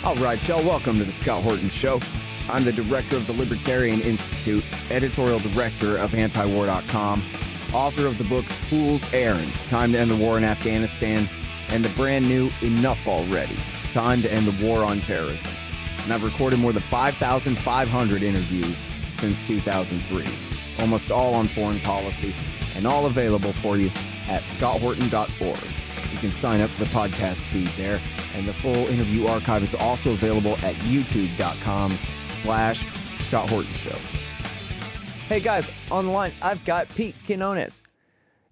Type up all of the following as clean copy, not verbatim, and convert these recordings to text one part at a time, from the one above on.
All right, y'all, welcome to the Scott Horton Show. I'm the director of the Libertarian Institute, editorial director of antiwar.com, author of the book Fool's Errand, Time to End the War in Afghanistan, and the brand new Enough Already, Time to End the War on Terrorism. And I've recorded more than 5,500 interviews since 2003, almost all on foreign policy, and all available for you at scotthorton.org. You can sign up for the podcast feed there, and the full interview archive is also available at youtube.com/Scott Horton Show. Hey guys, on the line, I've got Pete Quinones.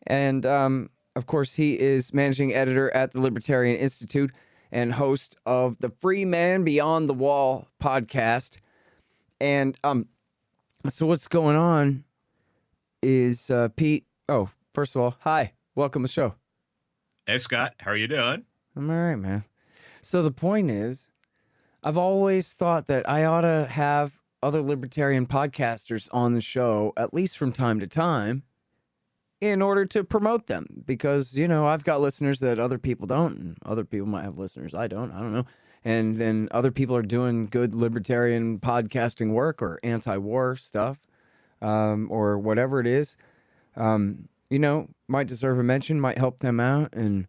And, of course, he is managing editor at the Libertarian Institute and host of the Freeman Beyond the Wall podcast. And so what's going on is, Pete, first of all, hi, welcome to the show. Hey, Scott, how are you doing? I'm all right, man. So the point is, I've always thought that I ought to have other libertarian podcasters on the show, at least from time to time, in order to promote them. Because, you know, I've got listeners that other people don't, and other people might have listeners I don't know. And then other people are doing good libertarian podcasting work or anti-war stuff, or whatever it is. You know, might deserve a mention, might help them out, and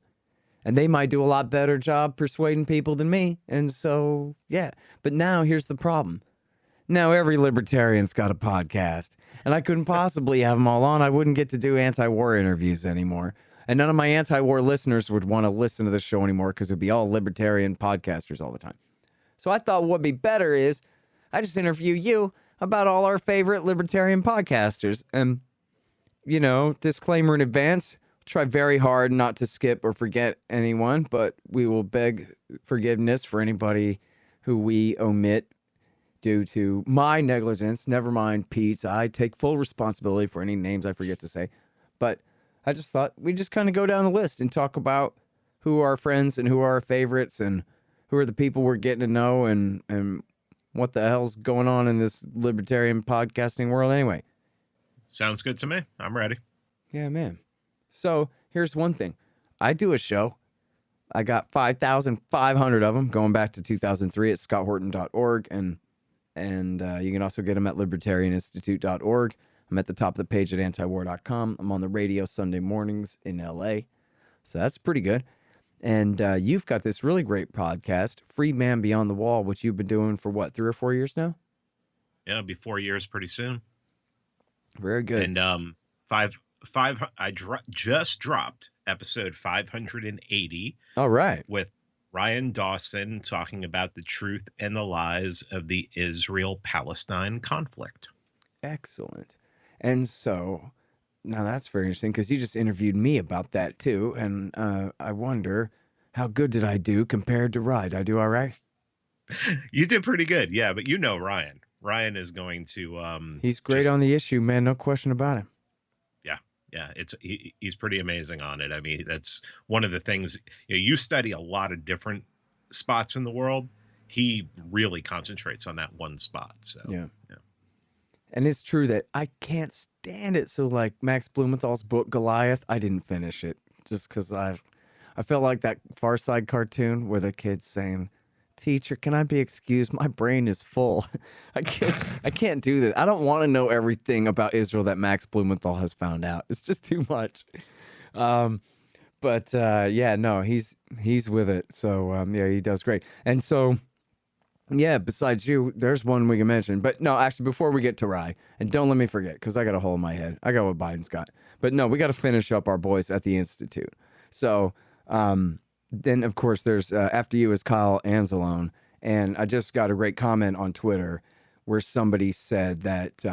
they might do a lot better job persuading people than me. And so, yeah. But now here's the problem. Now every libertarian's got a podcast, and I couldn't possibly have them all on. I wouldn't get to do anti-war interviews anymore. And none of my anti-war listeners would want to listen to this show anymore because it would be all libertarian podcasters all the time. So I thought what would be better is I just interview you about all our favorite libertarian podcasters. And, you know, disclaimer in advance, try very hard not to skip or forget anyone, but we will beg forgiveness for anybody who we omit due to my negligence. Never mind Pete's. I take full responsibility for any names I forget to say. But I just thought we'd just kind of go down the list and talk about who are our friends and who are our favorites and who are the people we're getting to know and what the hell's going on in this libertarian podcasting world anyway. Sounds good to me. I'm ready. Yeah, man. So here's one thing. I do a show. I got 5,500 of them going back to 2003 at scotthorton.org. And you can also get them at libertarianinstitute.org. I'm at the top of the page at antiwar.com. I'm on the radio Sunday mornings in L.A. So that's pretty good. And you've got this really great podcast, Freeman Beyond the Wall, which you've been doing for, what, 3 or 4 years now? Yeah, it'll be 4 years pretty soon. Very good. And just dropped episode 580. All right. With Ryan Dawson talking about the truth and the lies of the Israel-Palestine conflict. Excellent. And so now that's very interesting because you just interviewed me about that too. And I wonder, how good did I do compared to Ryan? Did I do all right? You did pretty good. Yeah, but you know Ryan. Ryan is going to... he's great on the issue, man. No question about it. Yeah, he's pretty amazing on it. I mean, that's one of the things, you study a lot of different spots in the world. He really concentrates on that one spot. So yeah. And it's true that I can't stand it. So like Max Blumenthal's book Goliath, I didn't finish it just because I felt like that Far Side cartoon where the kid's saying, "Teacher, can I be excused? My brain is full." I can't do this. I don't want to know everything about Israel that Max Blumenthal has found out. It's just too much. But he's with it. So he does great. And so, yeah, besides you, there's one we can mention. But no, actually, before we get to Rye, and don't let me forget, because I got a hole in my head. I got what Biden's got. But no, we got to finish up our boys at the Institute. So, then, of course, there's after you is Kyle Anzalone, and I just got a great comment on Twitter where somebody said that,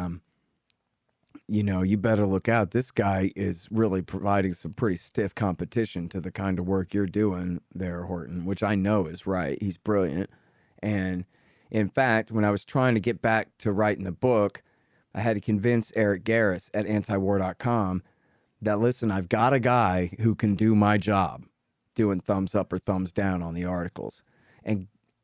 you better look out. This guy is really providing some pretty stiff competition to the kind of work you're doing there, Horton, which I know is right. He's brilliant. And, in fact, when I was trying to get back to writing the book, I had to convince Eric Garris at antiwar.com that, listen, I've got a guy who can do my job doing thumbs up or thumbs down on the articles.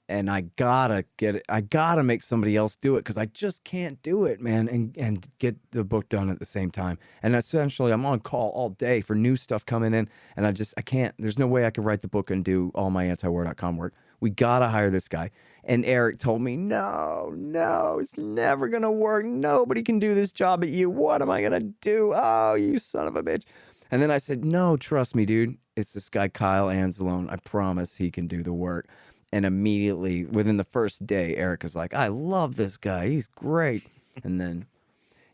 And I gotta get it. I gotta make somebody else do it because I just can't do it, man, and get the book done at the same time. And essentially, I'm on call all day for new stuff coming in, and I can't. There's no way I could write the book and do all my antiwar.com work We got to hire this guy. And Eric told me, no, it's never going to work. Nobody can do this job at you. What am I going to do? Oh, you son of a bitch. And then I said, no, trust me, dude. It's this guy, Kyle Anzalone. I promise he can do the work. And immediately, within the first day, Eric was like, I love this guy. He's great. And then,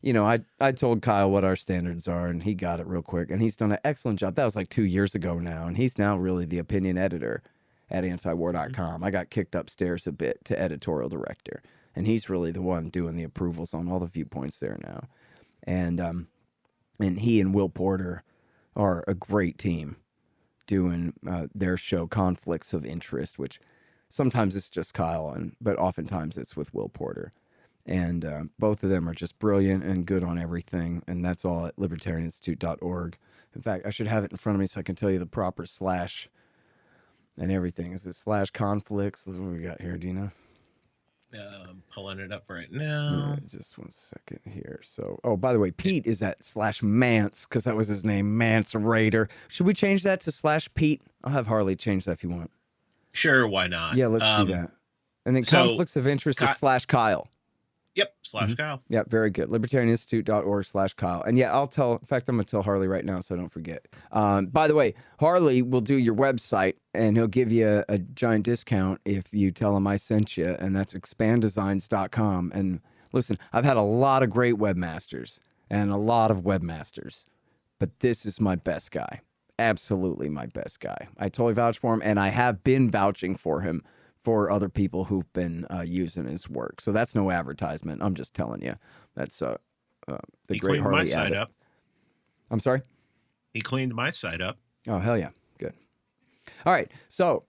you know, I told Kyle what our standards are, and he got it real quick. And he's done an excellent job. That was like 2 years ago now. And he's now really the opinion editor at antiwar.com. I got kicked upstairs a bit to editorial director. And he's really the one doing the approvals on all the viewpoints there now. And he and Will Porter are a great team doing their show Conflicts of Interest, which sometimes it's just Kyle, but oftentimes it's with Will Porter. And both of them are just brilliant and good on everything. And that's all at libertarianinstitute.org. In fact, I should have it in front of me so I can tell you the proper slash and everything. Is it slash conflicts? What do we got here? Do you know? I'm pulling it up right now. Yeah, just 1 second here. So, oh, by the way, Pete is at slash Mance because that was his name, Mance Raider. Should we change that to slash Pete? I'll have Harley change that if you want. Sure, why not? Yeah, let's do that. And then conflicts of interest is slash Kyle. Yep, slash Kyle. Yeah, very good. Libertarianinstitute.org/Kyle. And yeah, in fact, I'm going to tell Harley right now so don't forget. By the way, Harley will do your website and he'll give you a giant discount if you tell him I sent you. And that's expanddesigns.com. And listen, I've had a lot of great webmasters and a lot of webmasters, but this is my best guy. Absolutely my best guy. I totally vouch for him, and I have been vouching for him for other people who've been using his work. So that's no advertisement. I'm just telling you. That's the he great Harley. My site up. I'm sorry? He cleaned my site up. Oh, hell yeah. Good. All right. So,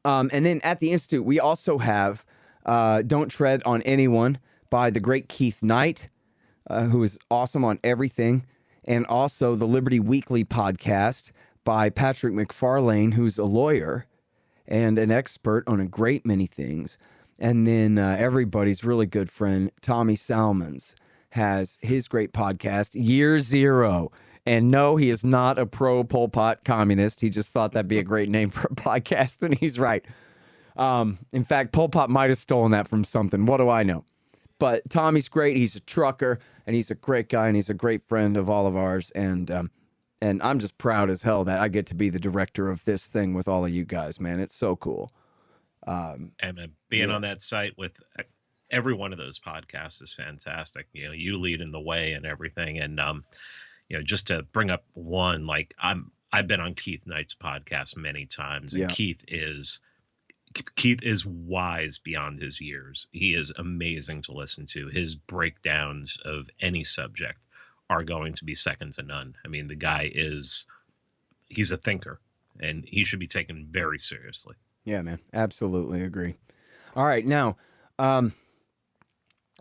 and then at the Institute, we also have Don't Tread on Anyone by the great Keith Knight, who is awesome on everything. And also the Liberty Weekly podcast by Patrick McFarlane, who's a lawyer and an expert on a great many things. And then everybody's really good friend, Tommy Salmons, has his great podcast, Year Zero. And no, he is not a pro-Pol Pot communist. He just thought that'd be a great name for a podcast, and he's right. In fact, Pol Pot might have stolen that from something. What do I know? But Tommy's great. He's a trucker, and he's a great guy, and he's a great friend of all of ours. And I'm just proud as hell that I get to be the director of this thing with all of you guys, man. It's so cool. And being on that site with every one of those podcasts is fantastic. You know, you lead in the way and everything. And, you know, just to bring up one, like I've been on Keith Knight's podcast many times, and Keith is wise beyond his years. He is amazing to listen to. His breakdowns of any subject are going to be second to none. I mean, the guy he's a thinker, and he should be taken very seriously. Yeah, man. Absolutely agree. All right. Now,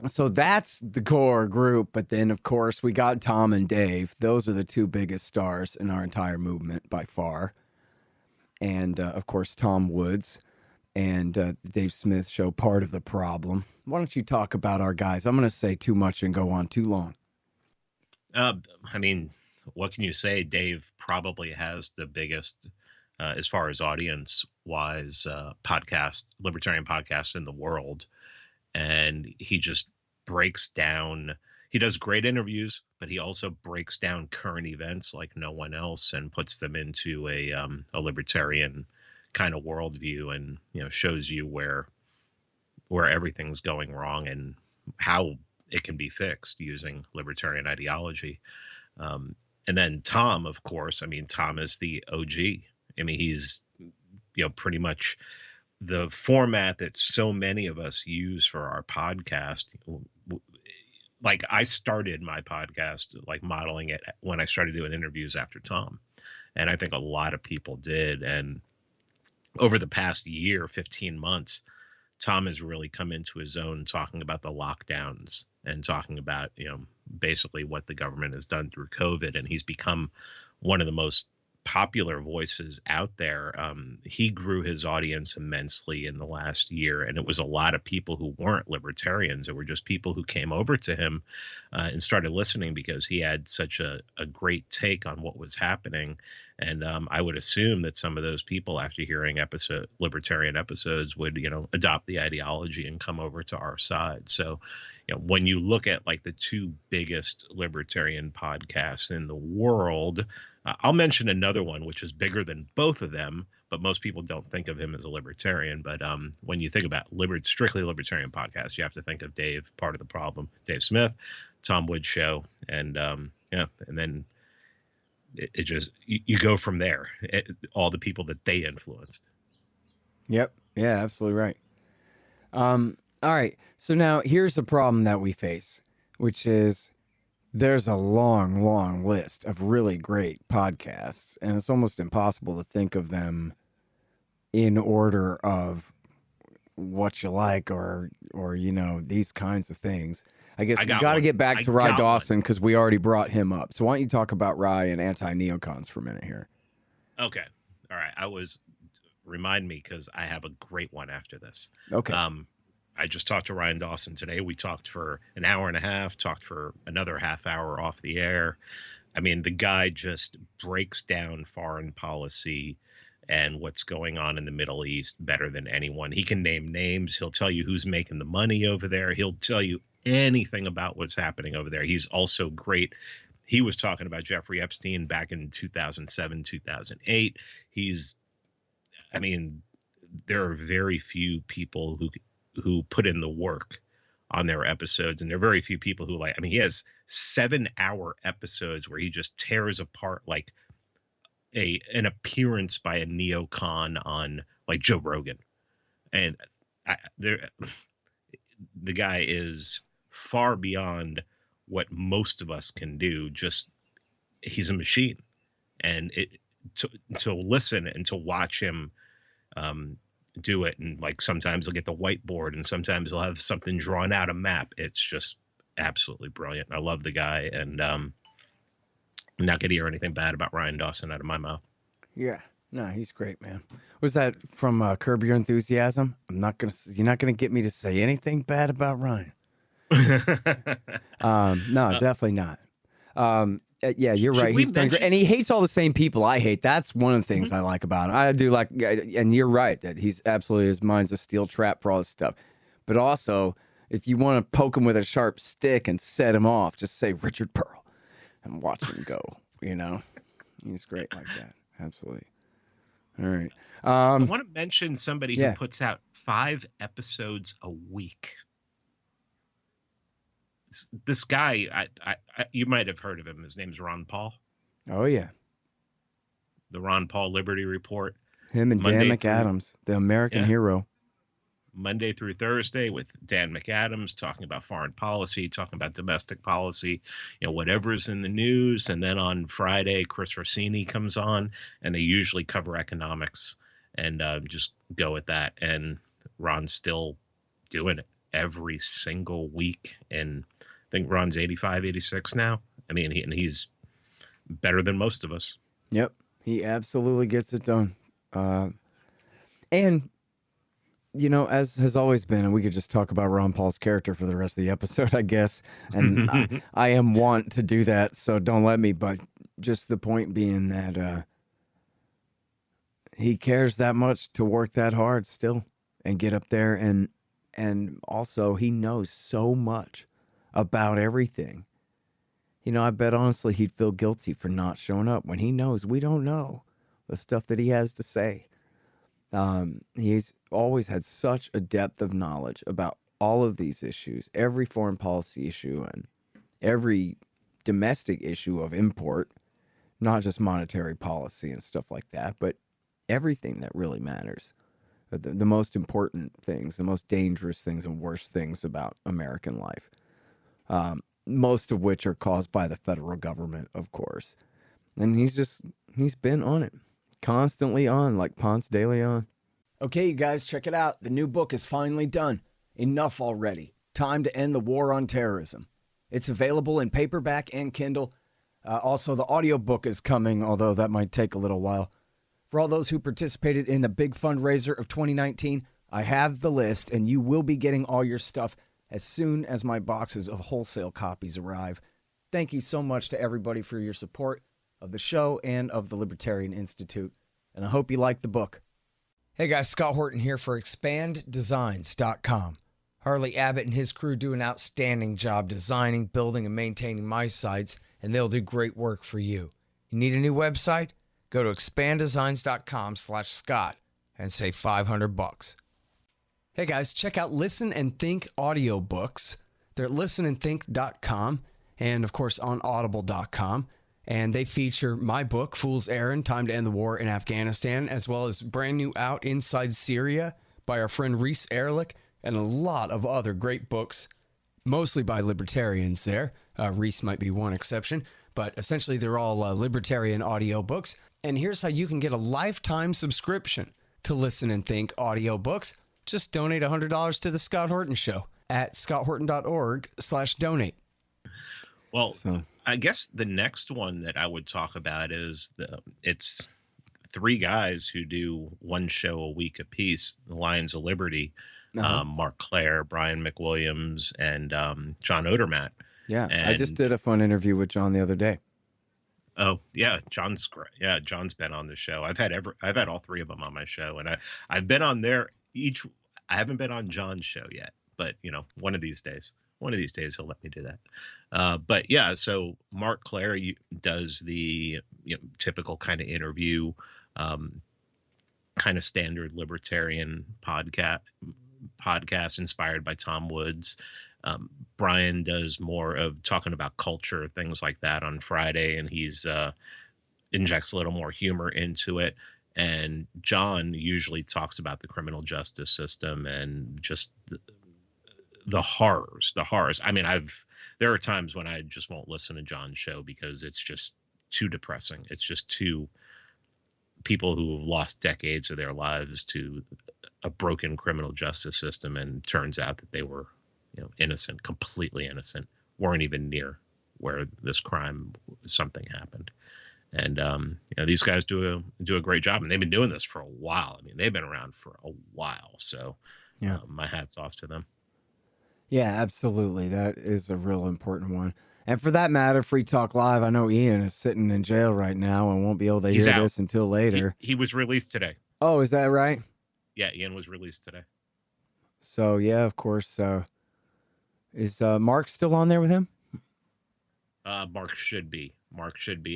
so that's the core group. But then, of course, we got Tom and Dave. Those are the two biggest stars in our entire movement by far. And, of course, Tom Woods and the Dave Smith Show, Part of the Problem. Why don't you talk about our guys? I'm going to say too much and go on too long. I mean, what can you say? Dave probably has the biggest, as far as audience-wise, libertarian podcast in the world. And he just breaks down. He does great interviews, but he also breaks down current events like no one else and puts them into a libertarian kind of worldview, and, you know, shows you where everything's going wrong and how it can be fixed using libertarian ideology. And then Tom, of course, I mean, Tom is the OG. I mean, he's, you know, pretty much the format that so many of us use for our podcast. Like, I started my podcast, like, modeling it when I started doing interviews after Tom. And I think a lot of people did. And over the past year, 15 months, Tom has really come into his own, talking about the lockdowns and talking about, you know, basically what the government has done through COVID. And he's become one of the most popular voices out there. He grew his audience immensely in the last year, and it was a lot of people who weren't libertarians. It were just people who came over to him and started listening because he had such a great take on what was happening. And I would assume that some of those people, after hearing libertarian episodes, would, adopt the ideology and come over to our side. So, when you look at like the two biggest libertarian podcasts in the world, I'll mention another one, which is bigger than both of them, but most people don't think of him as a libertarian. But when you think about strictly libertarian podcasts, you have to think of Dave, Part of the Problem, Dave Smith, Tom Woods Show, and and then it just you go from there. All the people that they influenced. Yep. Yeah, absolutely right. All right. So now here's the problem that we face, which is there's a long, long list of really great podcasts, and it's almost impossible to think of them in order of what you like or these kinds of things. I guess we got to get back to Rye Dawson because we already brought him up. So why don't you talk about Rye and anti-neocons for a minute here? Okay. All right. Remind me because I have a great one after this. Okay. I just talked to Ryan Dawson today. We talked for an hour and a half, talked for another half hour off the air. I mean, the guy just breaks down foreign policy and what's going on in the Middle East better than anyone. He can name names. He'll tell you who's making the money over there. He'll tell you anything about what's happening over there. He's also great. He was talking about Jeffrey Epstein back in 2007, 2008. There are very few people who put in the work on their episodes, and there are very few people who he has 7-hour episodes where he just tears apart like an appearance by a neocon on like Joe Rogan. And the guy is far beyond what most of us can do. He's a machine, and to listen and to watch him do it, and like sometimes he'll get the whiteboard and sometimes he'll have something drawn out, a map. It's just absolutely brilliant. I love the guy, and I'm not gonna hear anything bad about Ryan Dawson out of my mouth. Yeah, no, he's great, man. Was that from Curb Your Enthusiasm? You're not gonna get me to say anything bad about Ryan. No, definitely not. Yeah, you're right. He's done great. And he hates all the same people I hate. That's one of the things I like about him. I do like, and you're right, that he's absolutely, his mind's a steel trap for all this stuff. But also, if you want to poke him with a sharp stick and set him off, just say Richard Pearl and watch him go, He's great like that. Absolutely. All right. I want to mention somebody who puts out 5 episodes a week. This guy, you might have heard of him. His name's Ron Paul. Oh, yeah. The Ron Paul Liberty Report. Him and Dan McAdams, the American hero. Monday through Thursday with Dan McAdams, talking about foreign policy, talking about domestic policy, whatever's in the news. And then on Friday, Chris Rossini comes on, and they usually cover economics and just go with that. And Ron's still doing it every single week, and I think Ron's 85, 86 now. I mean, he's better than most of us. Yep, he absolutely gets it done. And, as has always been, and we could just talk about Ron Paul's character for the rest of the episode, I guess, and I am want to do that, so don't let me, but just the point being that he cares that much to work that hard still and get up there, and also he knows so much about everything. I bet honestly he'd feel guilty for not showing up when he knows we don't know the stuff that he has to say. He's always had such a depth of knowledge about all of these issues, every foreign policy issue and every domestic issue of import, not just monetary policy and stuff like that, but everything that really matters. The most important things, the most dangerous things and worst things about American life, most of which are caused by the federal government, of course. And he's been on it, constantly on, like Ponce de Leon. Okay, you guys, check it out. The new book is finally done. Enough already. Time to end the war on terrorism. It's available in paperback and Kindle. Also, the audiobook is coming, although that might take a little while. For all those who participated in the big fundraiser of 2019, I have the list, and you will be getting all your stuff as soon as my boxes of wholesale copies arrive. Thank you so much to everybody for your support of the show and of the Libertarian Institute, and I hope you like the book. Hey guys, Scott Horton here for expanddesigns.com. Harley Abbott and his crew do an outstanding job designing, building, and maintaining my sites, and they'll do great work for you. You need a new website? Go to expanddesigns.com/Scott and save $500. Hey guys, check out Listen and Think audiobooks. They're at listenandthink.com and of course on audible.com. And they feature my book, Fool's Errand, Time to End the War in Afghanistan, as well as brand new out Inside Syria by our friend Reese Erlich, and a lot of other great books, mostly by libertarians there. Reese might be one exception, but essentially they're all libertarian audiobooks. And here's how you can get a lifetime subscription to Listen and Think audiobooks. Just donate $100 to the Scott Horton Show at scotthorton.org/donate. Well, I guess the next one that I would talk about is it's three guys who do one show a week apiece, the Lions of Liberty, Mark Clare, Brian McWilliams, and John Odermatt. Yeah, and I just did a fun interview with John the other day. Oh yeah, John's great. Yeah, John's been on the show. I've had all three of them on my show, and I've been on their each. I haven't been on John's show yet, but one of these days he'll let me do that. But yeah, so Mark Clare does the typical kind of interview, kind of standard libertarian podcast inspired by Tom Woods. Brian does more of talking about culture, things like that on Friday, and he's injects a little more humor into it. And John usually talks about the criminal justice system and just the horrors. I mean, there are times when I just won't listen to John's show because it's just too depressing. It's just too people who have lost decades of their lives to a broken criminal justice system, and turns out that they were innocent, completely innocent, weren't even near where this something happened. And these guys do a great job, and they've been doing this for a while. I mean, they've been around for a while, so my hat's off to them. Yeah, absolutely. That is a real important one. And for that matter, Free Talk Live, I know Ian is sitting in jail right now and won't be able to hear this until later. He was released today. Oh, is that right? Yeah, Ian was released today. So, yeah, of course. Is Mark still on there with him? Mark should be.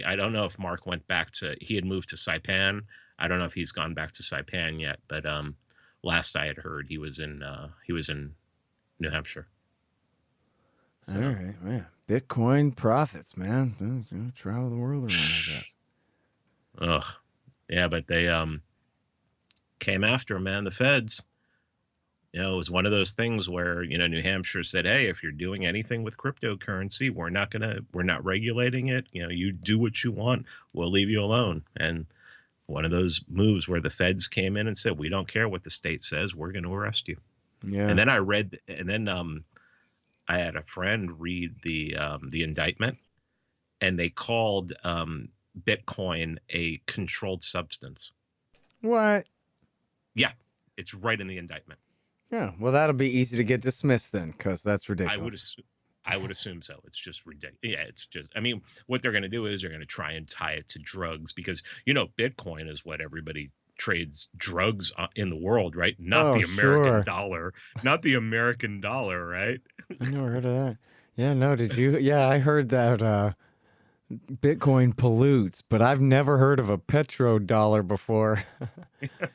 I don't know if Mark went back he had moved to Saipan. I don't know if he's gone back to Saipan yet, but last I had heard he was in New Hampshire. So. All right, man. Bitcoin profits, man. Travel the world around, I guess. Ugh. Yeah, but they came after him, man. The feds. It was one of those things where, New Hampshire said, hey, if you're doing anything with cryptocurrency, we're not regulating it. You do what you want. We'll leave you alone. And one of those moves where the feds came in and said, we don't care what the state says. We're going to arrest you. Yeah. And then I had a friend read the indictment, and they called Bitcoin a controlled substance. What? Yeah, it's right in the indictment. Yeah, well, that'll be easy to get dismissed then, because that's ridiculous. I would assume so. It's just ridiculous. Yeah, it's just. I mean, what they're going to do is they're going to try and tie it to drugs, because Bitcoin is what everybody trades drugs in the world, right? Not the American dollar. Not the American dollar, right? I never heard of that. Yeah, no, did you? Yeah, I heard that Bitcoin pollutes, but I've never heard of a petrodollar before.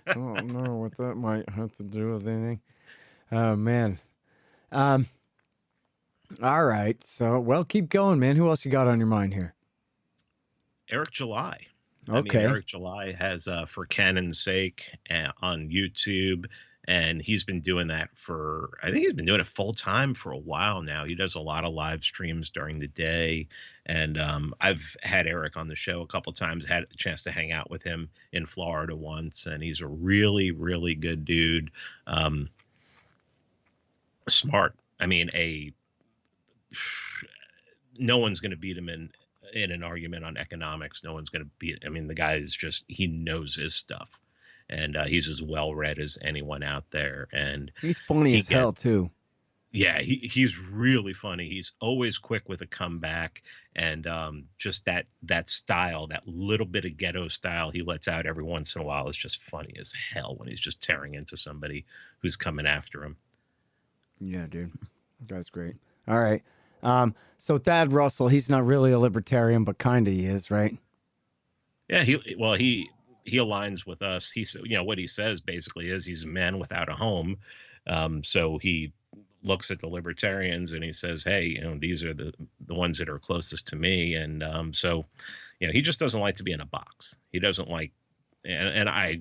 I don't know what that might have to do with anything. Oh, man. All right. So, well, keep going, man. Who else you got on your mind here? Eric July. Okay. Eric July has For Canon's Sake on YouTube, and he's been doing that I think he's been doing it full time for a while now. He does a lot of live streams during the day, and I've had Eric on the show a couple times, had a chance to hang out with him in Florida once, and he's a really, really good dude. Smart. I mean, no one's going to beat him in in an argument on economics, no one's going to beat. I mean, the guy is just, he knows his stuff, and he's as well read as anyone out there. And he's funny as hell too. Yeah, he's really funny. He's always quick with a comeback, and just that style, that little bit of ghetto style he lets out every once in a while is just funny as hell when he's just tearing into somebody who's coming after him. Yeah, dude, that's great. All right, so Thad Russell, he's not really a libertarian, but kind of he is, right? Yeah, he aligns with us. He's, what he says basically is he's a man without a home, so he looks at the libertarians and he says, hey, these are the ones that are closest to me. And so, he just doesn't like to be in a box. He doesn't like, and I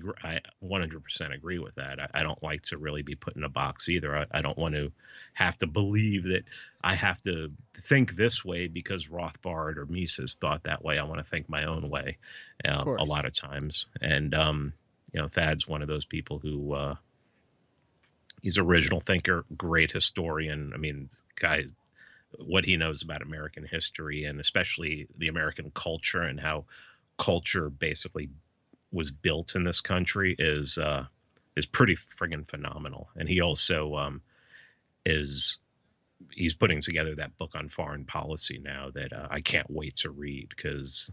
100% agree with that. I don't like to really be put in a box either. I don't want to have to believe that I have to think this way because Rothbard or Mises thought that way. I want to think my own way a lot of times. And, Thad's one of those people who, he's an original thinker, great historian. I mean, guy, what he knows about American history and especially the American culture and how culture basically was built in this country is pretty friggin' phenomenal. And he also he's putting together that book on foreign policy now that I can't wait to read because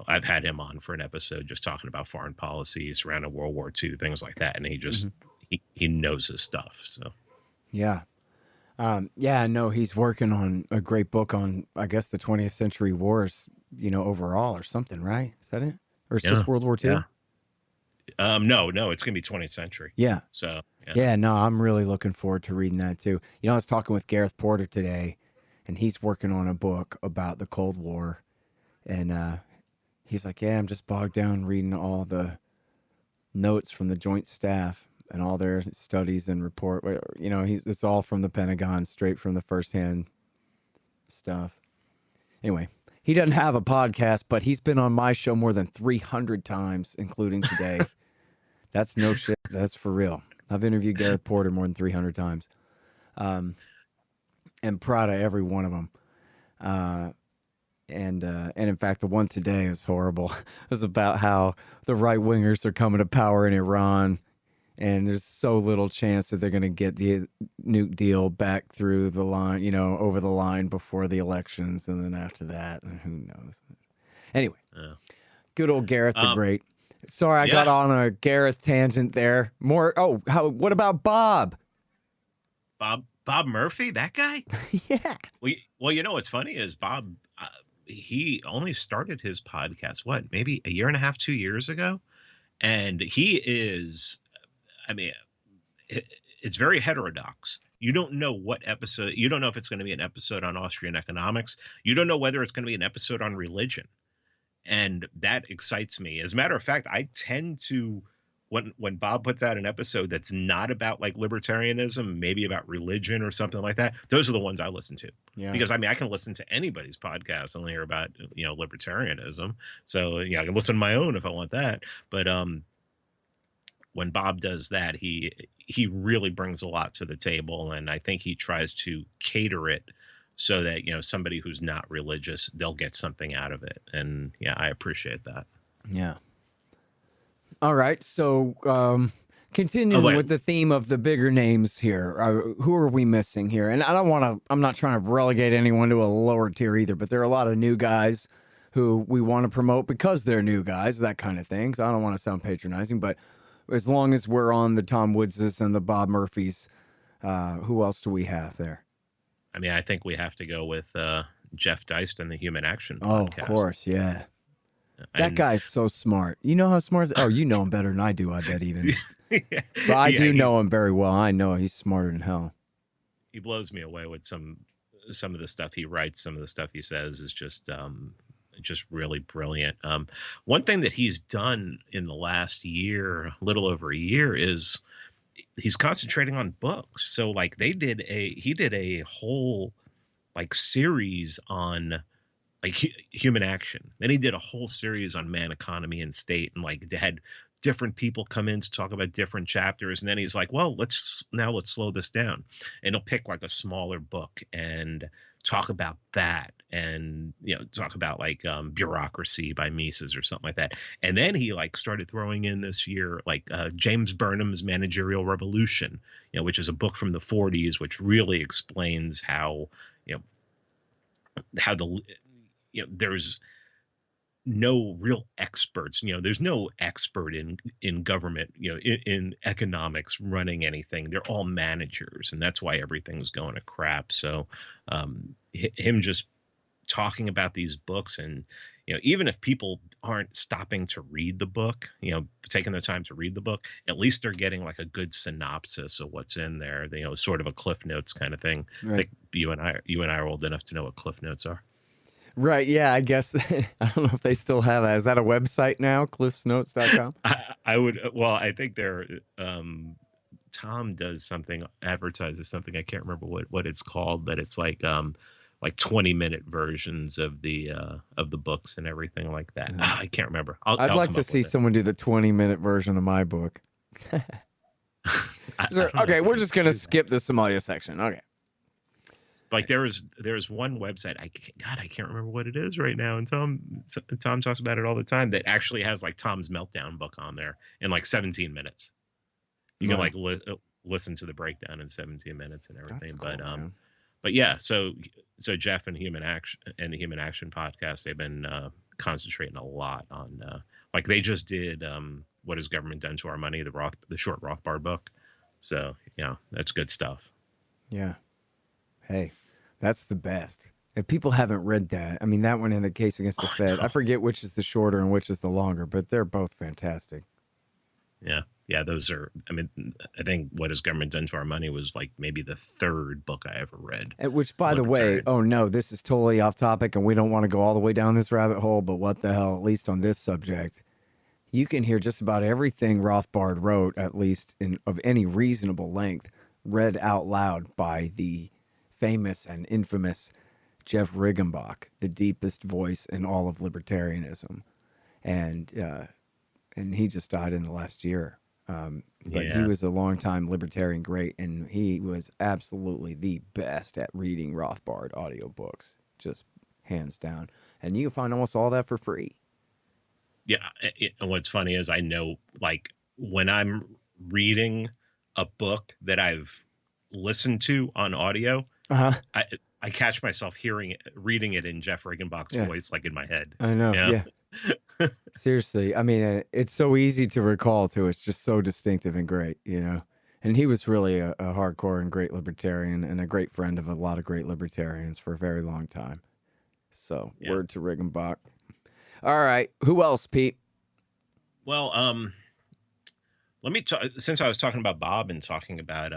I've had him on for an episode just talking about foreign policy surrounding World War II, things like that, and he just he knows his stuff. So yeah. No, he's working on a great book on, I guess, the 20th century wars, overall or something, right? Is that it? Or it's just World War II? Yeah. No, it's going to be 20th century. Yeah. So, no, I'm really looking forward to reading that too. I was talking with Gareth Porter today, and he's working on a book about the Cold War. And he's like, yeah, I'm just bogged down reading all the notes from the Joint Staff and all their studies and report. It's all from the Pentagon, straight from the firsthand stuff. Anyway, he doesn't have a podcast, but he's been on my show more than 300 times, including today. That's no shit. That's for real. I've interviewed Gareth Porter more than 300 times. And proud of every one of them. And in fact, the one today is horrible. It was about how the right wingers are coming to power in Iran, and there's so little chance that they're going to get the nuke deal back through the line, over the line before the elections, and then after that, who knows? Anyway, good old Gareth the Great. Sorry, I got on a Gareth tangent there. More. Oh, what about Bob? Bob Murphy, that guy? Yeah. Well, what's funny is Bob. He only started his podcast, maybe a year and a half, 2 years ago. And he is, it's very heterodox. You don't know what episode, you don't know if it's going to be an episode on Austrian economics. You don't know whether it's going to be an episode on religion. And that excites me. As a matter of fact, I tend to, when Bob puts out an episode that's not about like libertarianism, maybe about religion or something like that, those are the ones I listen to. Yeah. Because I can listen to anybody's podcast and hear about, libertarianism. So, I can listen to my own if I want that. But when Bob does that, he really brings a lot to the table. And I think he tries to cater it so that, somebody who's not religious, they'll get something out of it. And I appreciate that. Yeah. All right, so continuing with the theme of the bigger names here, who are we missing here? And I'm not trying to relegate anyone to a lower tier either, but there are a lot of new guys who we want to promote because they're new guys, that kind of thing. So I don't want to sound patronizing, but as long as we're on the Tom Woodses and the Bob Murphys, who else do we have there? I think we have to go with Jeff Deist and the Human Action podcast. Oh, of course, yeah. That guy's so smart. You know how smart? Oh, you know him better than I do, I bet even. But I do know him very well. I know he's smarter than hell. He blows me away with some of the stuff he writes. Some of the stuff he says is just really brilliant. One thing that he's done in the last year, a little over a year, is he's concentrating on books. So like he did a whole like series on like human action. Then he did a whole series on man, economy, and state, and like they had different people come in to talk about different chapters. And then he's like, well, let's slow this down. And he'll pick like a smaller book and talk about that. And, talk about like Bureaucracy by Mises or something like that. And then he like started throwing in this year like James Burnham's Managerial Revolution, which is a book from the 40s, which really explains how there's no real experts. There's no expert in government, in economics running anything. They're all managers, and that's why everything's going to crap. So him just talking about these books, and even if people aren't stopping to read the book, taking the time to read the book, at least they're getting like a good synopsis of what's in there. Sort of a Cliff Notes kind of thing. Right. I think you and I are old enough to know what Cliff Notes are. Right. Yeah, I guess. I don't know if they still have that. Is that a website now? cliffsnotes.com? I would. Well, I think they're. Tom does something, advertises something. I can't remember what it's called, but it's like 20-minute versions of the books and everything like that. I can't remember. I'd like to see someone do the 20-minute version of my book. Okay, we're just gonna skip the Somalia section. Okay. Like there's one website, I can't remember what it is right now, and Tom talks about it all the time, that actually has like Tom's Meltdown book on there in like 17 minutes. You can like listen to the breakdown in 17 minutes and everything. That's cool, but yeah, so Jeff and the Human Action podcast, they've been concentrating a lot on like they just did What Has Government Done to Our Money, the short Rothbard book. So that's good stuff. Yeah. Hey, that's the best. If people haven't read that, I mean, that one in the Case Against the Fed, I forget which is the shorter and which is the longer, but they're both fantastic. Yeah, those are, I mean, I think What Has Government Done to Our Money was like maybe the third book I ever read. Which, by the way, oh no, this is totally off topic and we don't want to go all the way down this rabbit hole, but what the hell, at least on this subject, you can hear just about everything Rothbard wrote, at least of any reasonable length, read out loud by the famous and infamous Jeff Riggenbach, the deepest voice in all of libertarianism. And he just died in the last year. But he was a longtime libertarian great, and he was absolutely the best at reading Rothbard audiobooks, just hands down. And you can find almost all that for free. Yeah, and what's funny is I know, like, when I'm reading a book that I've listened to on audio, I catch myself reading it in Jeff Riggenbach's voice, like in my head. I know, yeah. Seriously, I mean, it's so easy to recall, too. It's just so distinctive and great, And he was really a hardcore and great libertarian and a great friend of a lot of great libertarians for a very long time. So, word to Riggenbach. All right, who else, Pete? Well, let me talk, since I was talking about Bob and talking about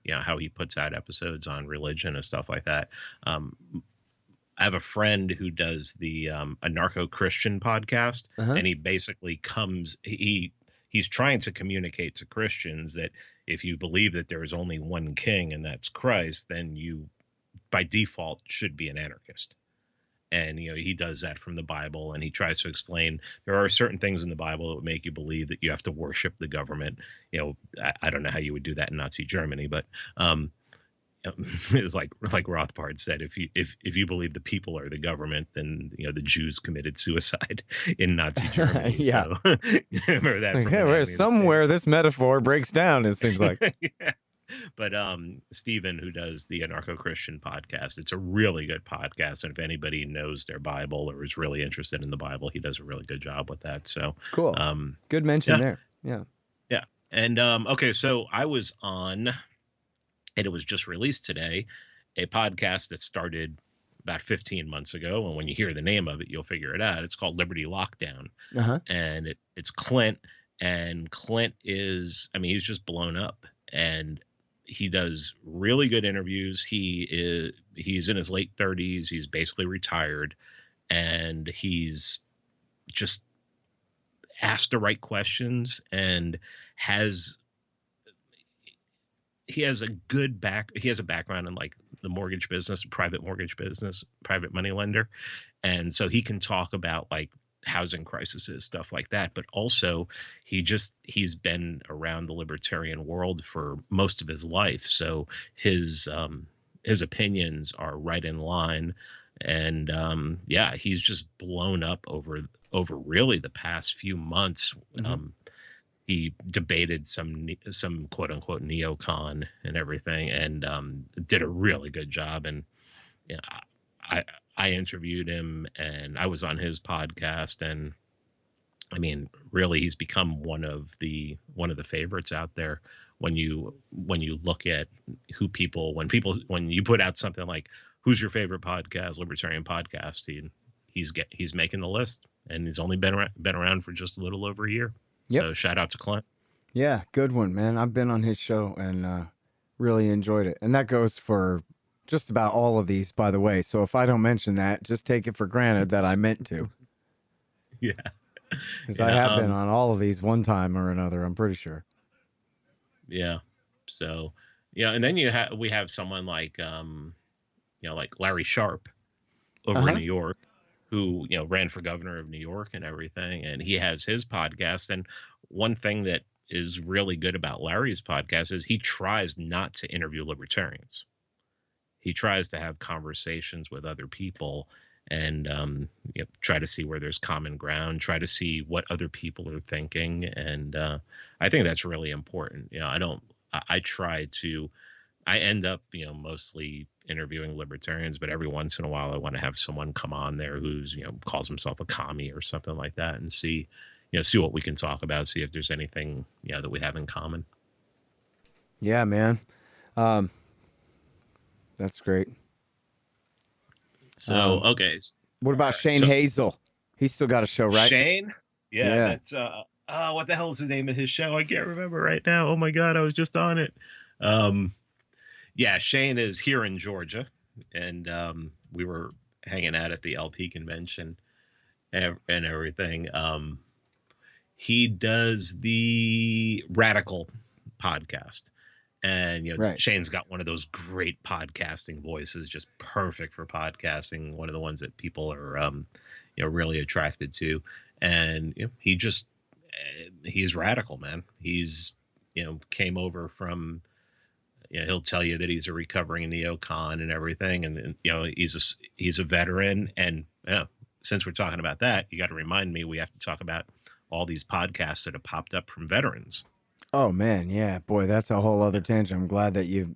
how he puts out episodes on religion and stuff like that. I have a friend who does the Anarcho-Christian podcast, and he basically he's trying to communicate to Christians that if you believe that there is only one king and that's Christ, then you by default should be an anarchist. And, he does that from the Bible, and he tries to explain there are certain things in the Bible that would make you believe that you have to worship the government. I don't know how you would do that in Nazi Germany, but it's like Rothbard said, if you believe the people are the government, then, the Jews committed suicide in Nazi Germany. Yeah. So, remember that? Somewhere this metaphor breaks down, it seems like. Yeah. But Stephen, who does the Anarcho-Christian podcast, it's a really good podcast. And if anybody knows their Bible or is really interested in the Bible, he does a really good job with that. So cool. Good mention there. Yeah. Yeah. And okay, so I was on, and it was just released today, a podcast that started about 15 months ago. And when you hear the name of it, you'll figure it out. It's called Liberty Lockdown. And it's Clint. And Clint is, he's just blown up. And he does really good interviews. He's in his late 30s. He's basically retired, and he's just asked the right questions and he has a background in like the mortgage business, private mortgage business, private money lender. And so he can talk about like housing crises, stuff like that. But also he's been around the libertarian world for most of his life. So his opinions are right in line And yeah, he's just blown up over really the past few months. He debated some quote unquote neocon and everything, and did a really good job. And yeah, I interviewed him, and I was on his podcast, and I mean, really, he's become one of the favorites out there. When you look at when you put out something like, who's your favorite podcast, Libertarian podcast, he's making the list, and he's only been around for just a little over a year. Yep. So shout out to Clint. Yeah, good one, man. I've been on his show and really enjoyed it. And that goes for just about all of these, by the way. So if I don't mention that, just take it for granted that I meant to. Yeah. Because I have been on all of these one time or another, I'm pretty sure. Yeah. So, yeah. And then we have someone like, like Larry Sharp over in New York, who, ran for governor of New York and everything. And he has his podcast. And one thing that is really good about Larry's podcast is he tries not to interview libertarians. He tries to have conversations with other people and try to see where there's common ground, try to see what other people are thinking. And I think that's really important. I end up, mostly interviewing libertarians, but every once in a while I want to have someone come on there who's, calls himself a commie or something like that, and see what we can talk about, see if there's anything, that we have in common. Yeah, man. That's great. So, okay. What about Shane Hazel? He's still got a show, right? Shane? Yeah. That's, what the hell is the name of his show? I can't remember right now. Oh my God, I was just on it. Yeah, Shane is here in Georgia, and we were hanging out at the LP convention and everything. He does the Radical podcast, and right. Shane's got one of those great podcasting voices, just perfect for podcasting. One of the ones that people are really attracted to, and he's radical, man. He's came over from. He'll tell you that he's a recovering neocon and everything, and he's a veteran. And since we're talking about that, you got to remind me we have to talk about all these podcasts that have popped up from veterans. Oh man, yeah, boy, that's a whole other tangent. I'm glad that you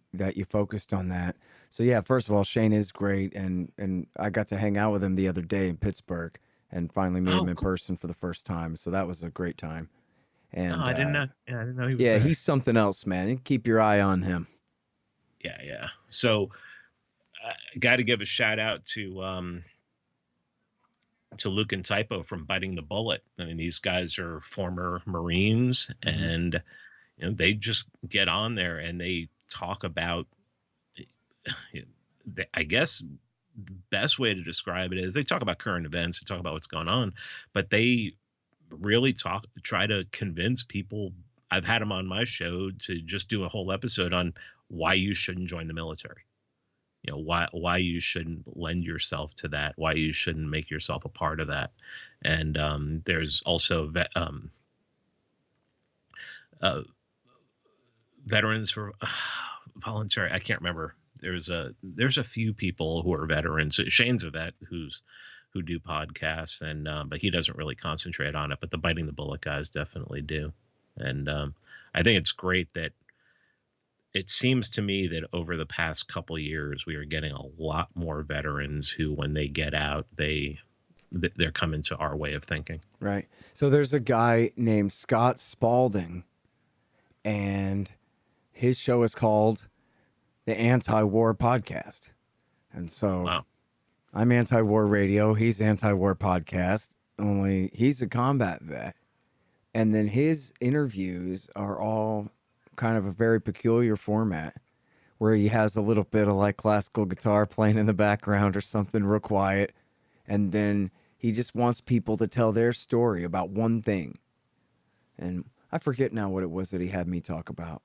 focused on that. So yeah, first of all, Shane is great, and I got to hang out with him the other day in Pittsburgh, and finally meet him in person for the first time. So that was a great time. And I didn't know. Yeah, I didn't know he was. Yeah, there. He's something else, man. Keep your eye on him. Yeah. So, got to give a shout out to Luke and Typo from Biting the Bullet. I mean, these guys are former Marines, and they just get on there and they talk about. I guess the best way to describe it is they talk about current events, they talk about what's going on, but they really try to convince people. I've had them on my show to just do a whole episode on why you shouldn't join the military. Why you shouldn't lend yourself to that, why you shouldn't make yourself a part of that. And there's also veterans for voluntary. I can't remember. There's a few people who are veterans. Shane's a vet who do podcasts, and but he doesn't really concentrate on it. But the Biting the Bullet guys definitely do. And I think it's great that it seems to me that over the past couple of years, we are getting a lot more veterans who, when they get out, they're coming to our way of thinking. Right. So there's a guy named Scott Spaulding, and his show is called the Anti-War Podcast. And so wow. I'm Anti-War Radio. He's Anti-War Podcast, only he's a combat vet. And then his interviews are all kind of a very peculiar format where he has a little bit of like classical guitar playing in the background or something real quiet. And then he just wants people to tell their story about one thing. And I forget now what it was that he had me talk about.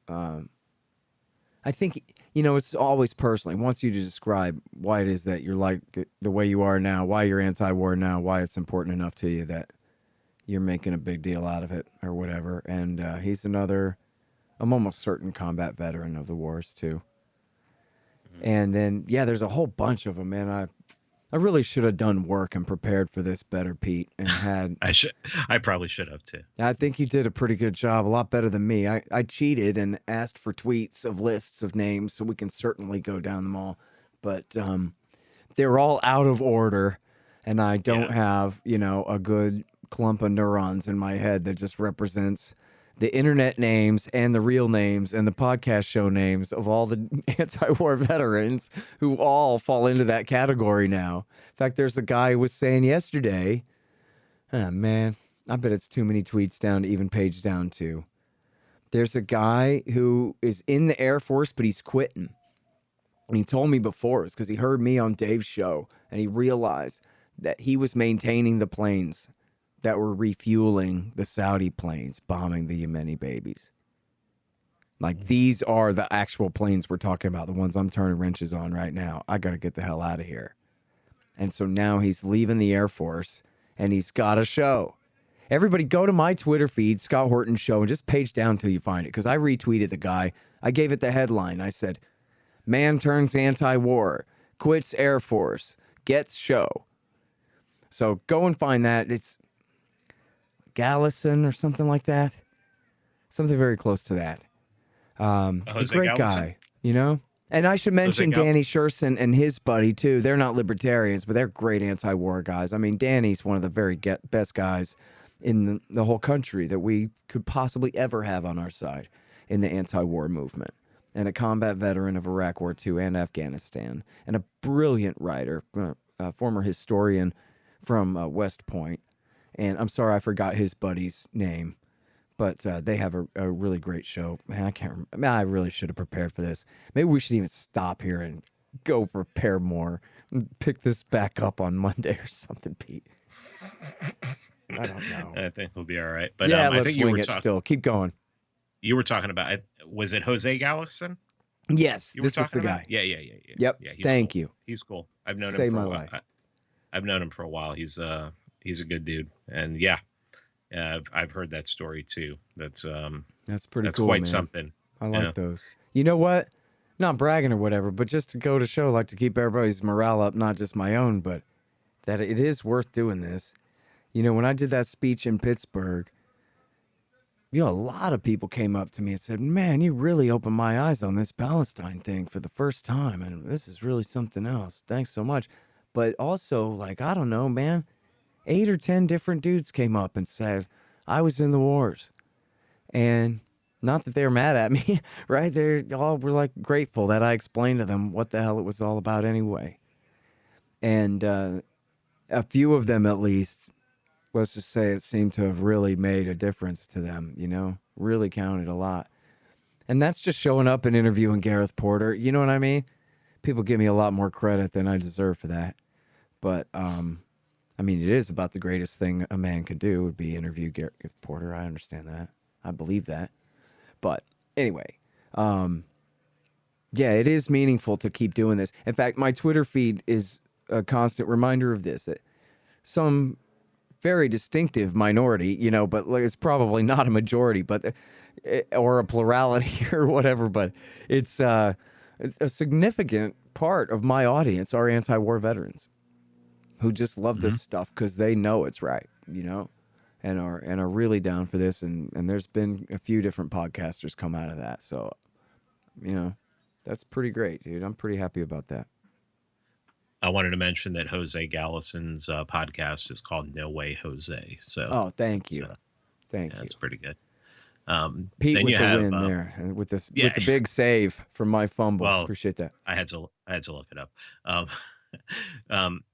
I think, it's always personal. He wants you to describe why it is that you're like the way you are now, why you're anti-war now, why it's important enough to you that you're making a big deal out of it or whatever. And he's another, I'm almost certain, combat veteran of the wars too. Mm-hmm. And then, there's a whole bunch of them, man. I really should have done work and prepared for this better, Pete, and had. I probably should have too. I think you did a pretty good job, a lot better than me. I cheated and asked for tweets of lists of names, so we can certainly go down them all. But they're all out of order, and I don't have, a good clump of neurons in my head that just represents the internet names and the real names and the podcast show names of all the anti-war veterans who all fall into that category now. In fact, there's a guy who was saying yesterday, oh, man, I bet it's too many tweets down to even page down to. There's a guy who is in the Air Force, but he's quitting. And he told me before, it's because he heard me on Dave's show, and he realized that he was maintaining the planes that were refueling the Saudi planes bombing the Yemeni babies. Like, these are the actual planes we're talking about, the ones I'm turning wrenches on right now. I got to get the hell out of here. And so now he's leaving the Air Force, and he's got a show. Everybody go to my Twitter feed, Scott Horton Show, and just page down till you find it, because I retweeted the guy. I gave it the headline. I said, man turns anti-war, quits Air Force, gets show. So go and find that. It's Gallison or something like that. Something very close to that. A great Gallison? guy, And I should mention Danny Sherson and his buddy, too. They're not libertarians, but they're great anti-war guys. I mean, Danny's one of the very best guys in the whole country that we could possibly ever have on our side in the anti-war movement. And a combat veteran of Iraq War II and Afghanistan. And a brilliant writer, a former historian from West Point. And I'm sorry I forgot his buddy's name. But they have a really great show. Man, I can't remember. Man, I really should have prepared for this. Maybe we should even stop here and go prepare more. And pick this back up on Monday or something, Pete. I don't know. I think we'll be all right. But yeah, I let's think you wing were it still. Keep going. You were talking about, was it Jose Gallison? Yes, this is the about? guy. Yeah. Yep. Yeah, Thank cool. you. He's cool. I've known Saved him for my a while. life. I've known him for a while. He's a good dude. And I've heard that story too. That's pretty cool. Quite man. something. I like those. You know what? Not bragging or whatever, but just to go to show, like to keep everybody's morale up, not just my own, but that it is worth doing this. When I did that speech in Pittsburgh, a lot of people came up to me and said, man, you really opened my eyes on this Palestine thing for the first time. And this is really something else. Thanks so much. But also, I don't know, man, 8 or 10 different dudes came up and said, I was in the wars. And not that they were mad at me, right? They all were grateful that I explained to them what the hell it was all about anyway. And a few of them, at least, let's just say it seemed to have really made a difference to them, really counted a lot. And that's just showing up and interviewing Gareth Porter. You know what I mean? People give me a lot more credit than I deserve for that. But, it is about the greatest thing a man could do would be interview Gareth Porter. I understand that. I believe that. But anyway, it is meaningful to keep doing this. In fact, my Twitter feed is a constant reminder of this. Some very distinctive minority, but it's probably not a majority, but or a plurality or whatever. But it's a significant part of my audience are anti-war veterans who just love this stuff because they know it's right, and are really down for this. And there's been a few different podcasters come out of that, so that's pretty great, dude. I'm pretty happy about that. I wanted to mention that Jose Gallison's podcast is called No Way Jose. So, thank you. Thank you. That's pretty good. Pete with the win there, with the big save from my fumble. Well, appreciate that. I had to look it up.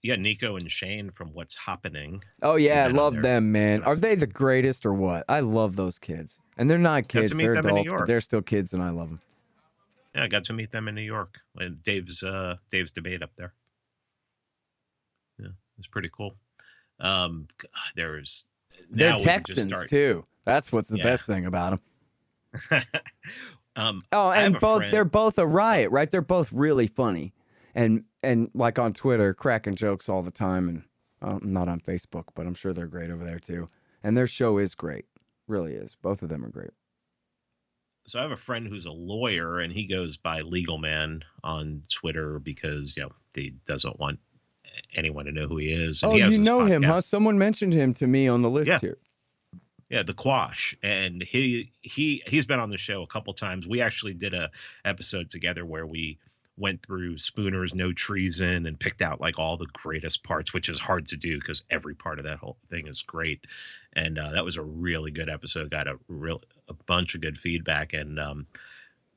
Nico and Shane from What's Happening. Oh yeah, I love them, man. Are they the greatest or what? I love those kids, and they're not kids; they're adults, but they're still kids, and I love them. Yeah, I got to meet them in New York. Dave's debate up there. Yeah, it's pretty cool. They're Texans too. That's what's the best thing about them. They're both a riot, right? They're both really funny, and on Twitter, cracking jokes all the time. And I'm not on Facebook, but I'm sure they're great over there too. And their show is great, really is. Both of them are great. So I have a friend who's a lawyer, and he goes by Legal Man on Twitter because he doesn't want anyone to know who he is. And Oh, he has you his know him, huh? podcast. Someone mentioned him to me on the list Yeah. here. Yeah, the Quash, and he's been on the show a couple times. We actually did a episode together where we went through Spooner's No Treason and picked out like all the greatest parts, which is hard to do because every part of that whole thing is great. And that was a really good episode. Got a bunch of good feedback. And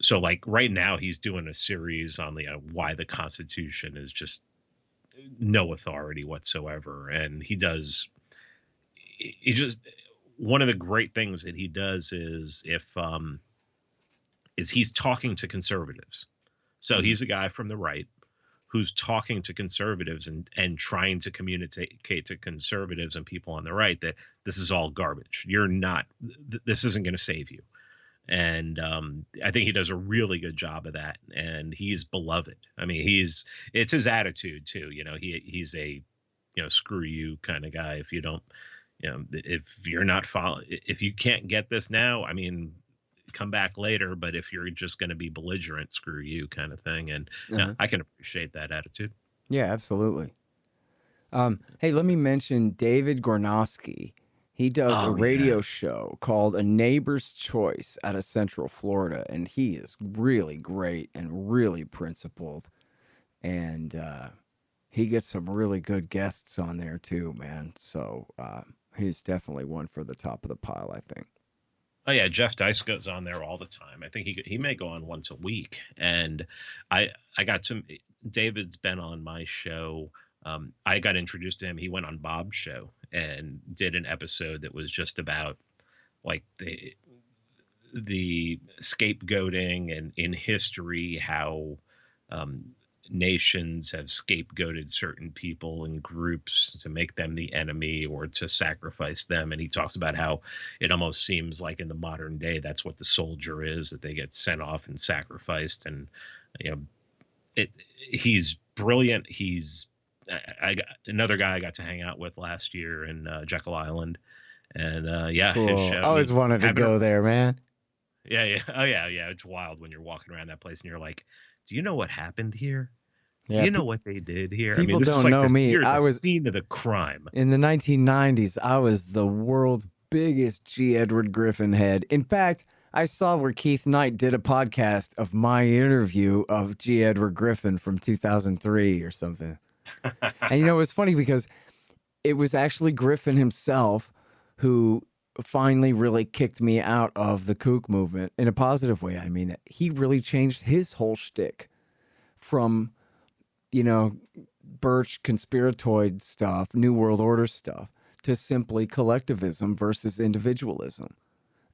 so like right now he's doing a series on the why the Constitution is just no authority whatsoever. And he just one of the great things that he does is he's talking to conservatives. So he's a guy from the right who's talking to conservatives and trying to communicate to conservatives and people on the right that this is all garbage. This isn't going to save you. And I think he does a really good job of that. And he's beloved. I mean, it's his attitude too. He's a, screw you kind of guy. If you don't, if you're not if you can't get this now, I mean, come back later. But if you're just going to be belligerent, screw you kind of thing. And I can appreciate that attitude. Yeah, absolutely. Hey, let me mention David Gornosky. He does a radio show called A Neighbor's Choice out of Central Florida, and he is really great and really principled. And he gets some really good guests on there too, man. So he's definitely one for the top of the pile, I think. Oh yeah, Jeff Dice goes on there all the time. I think he may go on once a week. And I got David's been on my show. I got introduced to him. He went on Bob's show and did an episode that was just about like the scapegoating and in history how nations have scapegoated certain people and groups to make them the enemy or to sacrifice them. And he talks about how it almost seems like in the modern day, that's what the soldier is, that they get sent off and sacrificed. And, he's brilliant. I got another guy I got to hang out with last year in Jekyll Island. And cool. His show, I always wanted to go there, man. Yeah. Oh yeah. It's wild when you're walking around that place and you're like, do you know what happened here? Do you know what they did here? People this don't is like know me. I was scene of the crime. In the 1990s, I was the world's biggest G. Edward Griffin head. In fact, I saw where Keith Knight did a podcast of my interview of G. Edward Griffin from 2003 or something. And it was funny because it was actually Griffin himself who finally really kicked me out of the kook movement in a positive way. I mean, he really changed his whole shtick from, Birch conspiratoid stuff, New World Order stuff, to simply collectivism versus individualism.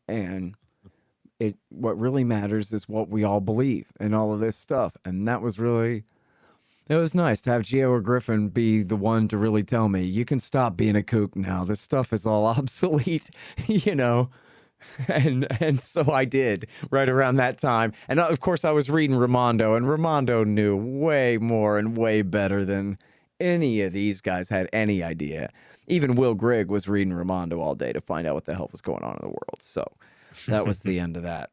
And what really matters is what we all believe and all of this stuff. And that was really... It was nice to have G.O. Griffin be the one to really tell me, you can stop being a kook now. This stuff is all obsolete, And so I did right around that time. And of course, I was reading Raimondo, and Raimondo knew way more and way better than any of these guys had any idea. Even Will Grigg was reading Raimondo all day to find out what the hell was going on in the world. So that was the end of that.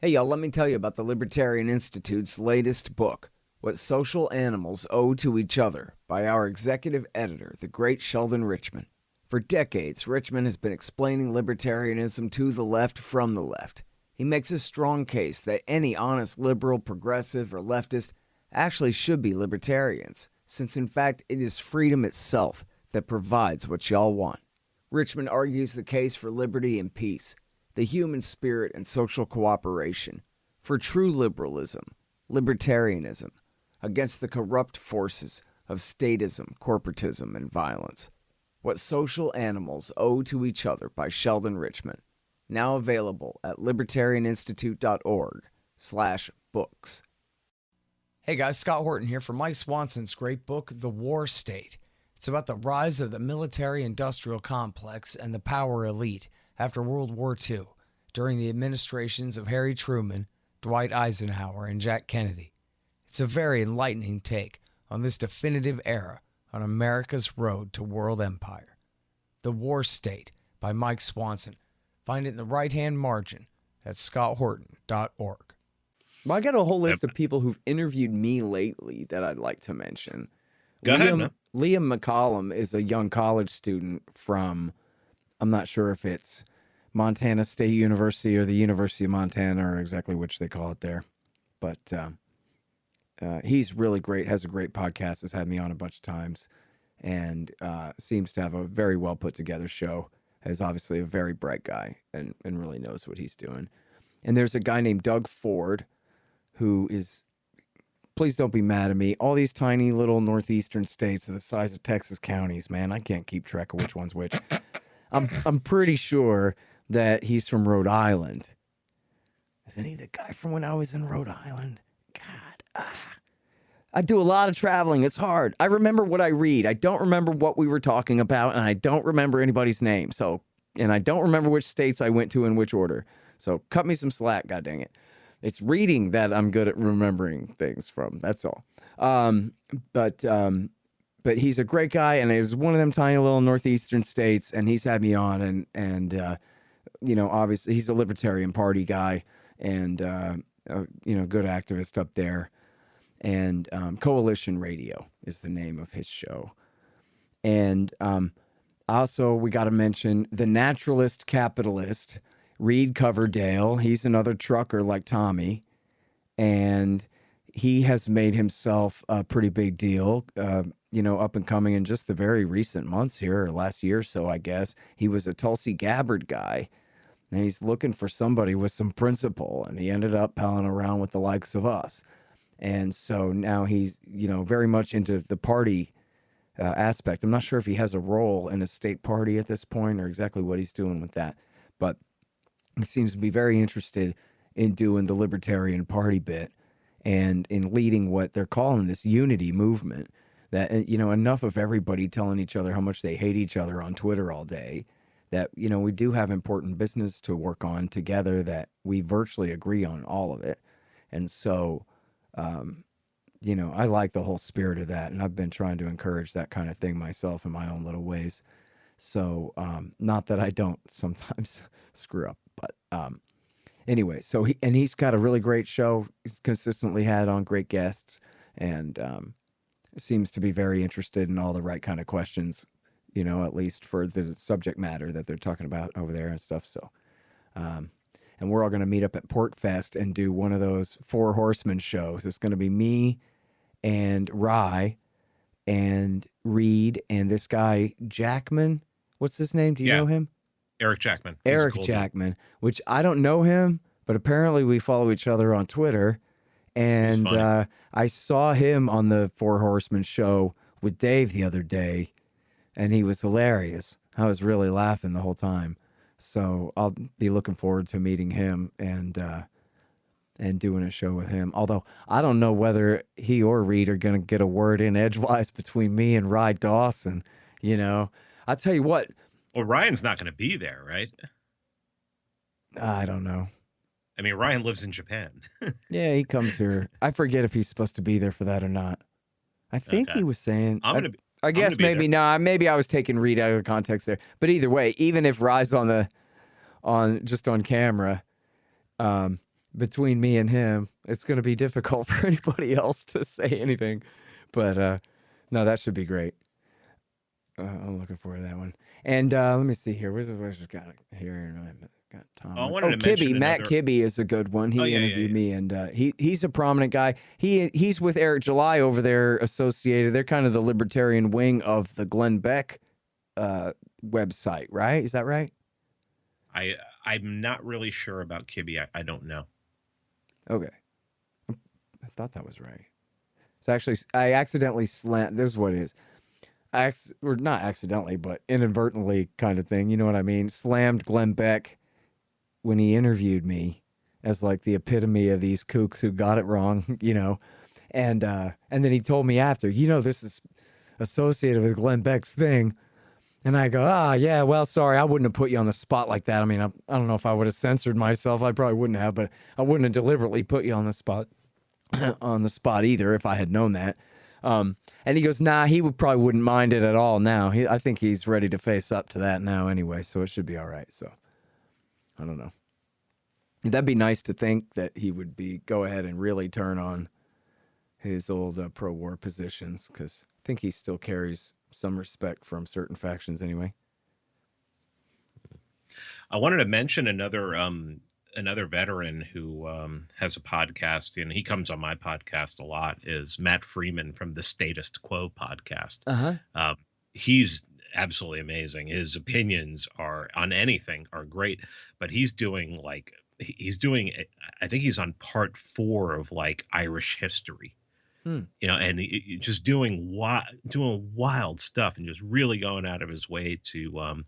Hey, y'all, let me tell you about the Libertarian Institute's latest book, What Social Animals Owe to Each Other, by our executive editor, the great Sheldon Richman. For decades, Richman has been explaining libertarianism to the left from the left. He makes a strong case that any honest liberal, progressive, or leftist actually should be libertarians, since in fact it is freedom itself that provides what y'all want. Richman argues the case for liberty and peace, the human spirit and social cooperation, for true liberalism, libertarianism, against the corrupt forces of statism, corporatism, and violence. What Social Animals Owe to Each Other by Sheldon Richman. Now available at libertarianinstitute.org/books. Hey guys, Scott Horton here for Mike Swanson's great book, The War State. It's about the rise of the military-industrial complex and the power elite after World War II, during the administrations of Harry Truman, Dwight Eisenhower, and Jack Kennedy. It's a very enlightening take on this definitive era on America's road to world empire. The War State by Mike Swanson. Find it in the right-hand margin at scotthorton.org. Well, I got a whole list of people who've interviewed me lately that I'd like to mention. Go ahead, man. Liam McCollum is a young college student from, I'm not sure if it's Montana State University or the University of Montana or exactly which they call it there. But he's really great, has a great podcast, has had me on a bunch of times, and seems to have a very well put together show. Is obviously a very bright guy and really knows what he's doing. And there's a guy named Doug Ford who is, please don't be mad at me, all these tiny little northeastern states are the size of Texas counties, man. I can't keep track of which one's which. I'm pretty sure that he's from Rhode Island. Isn't he the guy from when I was in Rhode Island? God. I do a lot of traveling. It's hard. I remember what I read. I don't remember what we were talking about, and I don't remember anybody's name. And I don't remember which states I went to in which order. So cut me some slack, god dang it. It's reading that I'm good at remembering things from. That's all. But he's a great guy, and it was one of them tiny little northeastern states, and he's had me on, and obviously he's a Libertarian Party guy, and good activist up there. And Coalition Radio is the name of his show. And also, we got to mention the naturalist capitalist, Reed Coverdale. He's another trucker like Tommy. And he has made himself a pretty big deal, up and coming in just the very recent months here, or last year or so, I guess. He was a Tulsi Gabbard guy. And he's looking for somebody with some principle. And he ended up palling around with the likes of us. And so now he's, very much into the party aspect. I'm not sure if he has a role in a state party at this point or exactly what he's doing with that. But he seems to be very interested in doing the Libertarian Party bit and in leading what they're calling this unity movement. That, enough of everybody telling each other how much they hate each other on Twitter all day, that, we do have important business to work on together, that we virtually agree on all of it. And so... I like the whole spirit of that, and I've been trying to encourage that kind of thing myself in my own little ways. So, not that I don't sometimes screw up, but anyway, so he's got a really great show. He's consistently had on great guests, and seems to be very interested in all the right kind of questions, at least for the subject matter that they're talking about over there and stuff. So, and we're all going to meet up at Porkfest and do one of those Four Horsemen shows. It's going to be me and Rye and Reed and this guy Jackman. What's his name? Do you know him? Eric Jackman. Eric Jackman, which I don't know him, but apparently we follow each other on Twitter. And I saw him on the Four Horsemen show with Dave the other day, and he was hilarious. I was really laughing the whole time. So I'll be looking forward to meeting him and doing a show with him. Although I don't know whether he or Reed are going to get a word in edgewise between me and Rye Dawson. I'll tell you what. Well, Ryan's not going to be there, right? I don't know. I mean, Ryan lives in Japan. Yeah, he comes here. I forget if he's supposed to be there for that or not. I think he was saying... I guess maybe no. Maybe I was taking Reed out of context there. But either way, even if Rye's on camera, between me and him, it's going to be difficult for anybody else to say anything. But no, that should be great. I'm looking forward to that one. And let me see here. Where's got here? Got Tom. Kibbe. Matt Kibbe is a good one. He interviewed me, and he's a prominent guy. He's with Eric July over there, associated. They're kind of the libertarian wing of the Glenn Beck website, right? Is that right? I'm not really sure about Kibbe. I don't know. Okay, I thought that was right. It's actually I accidentally slammed. This is what it is. Or not accidentally, but inadvertently, kind of thing. You know what I mean? Slammed Glenn Beck when he interviewed me as like the epitome of these kooks who got it wrong, and then he told me after, this is associated with Glenn Beck's thing. And I go, yeah, well, sorry, I wouldn't have put you on the spot like that. I mean, I don't know if I would have censored myself. I probably wouldn't have, but I wouldn't have deliberately put you on the spot either if I had known that. And he goes, nah, he probably wouldn't mind it at all now. I think he's ready to face up to that now anyway, so it should be all right. So I don't know. That'd be nice to think that he would go ahead and really turn on his old pro-war positions, because think he still carries some respect from certain factions anyway. I wanted to mention another veteran who has a podcast, and he comes on my podcast a lot, is Matt Freeman from the Statist podcast. Uh-huh. He's absolutely amazing. His opinions on anything are great, but he's doing I think he's on part 4 of like Irish history. You know, and just doing wild stuff and just really going out of his way to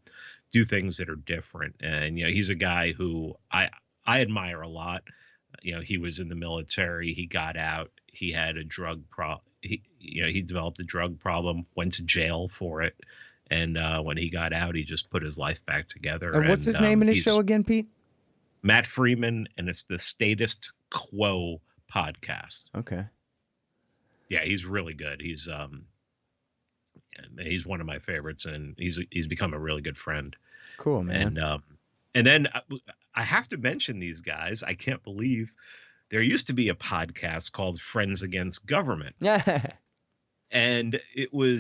do things that are different. And you know, he's a guy who I admire a lot. You know, he was in the military. He got out. He had a drug he developed a drug problem. Went to jail for it. And when he got out, he just put his life back together. And what's his name in his show again, Pete? Matt Freeman, and it's the Statist podcast. Okay. Yeah, he's really good. He's one of my favorites, and he's become a really good friend. Cool, man. And then I have to mention these guys. I can't believe there used to be a podcast called Friends Against Government. Yeah. And there were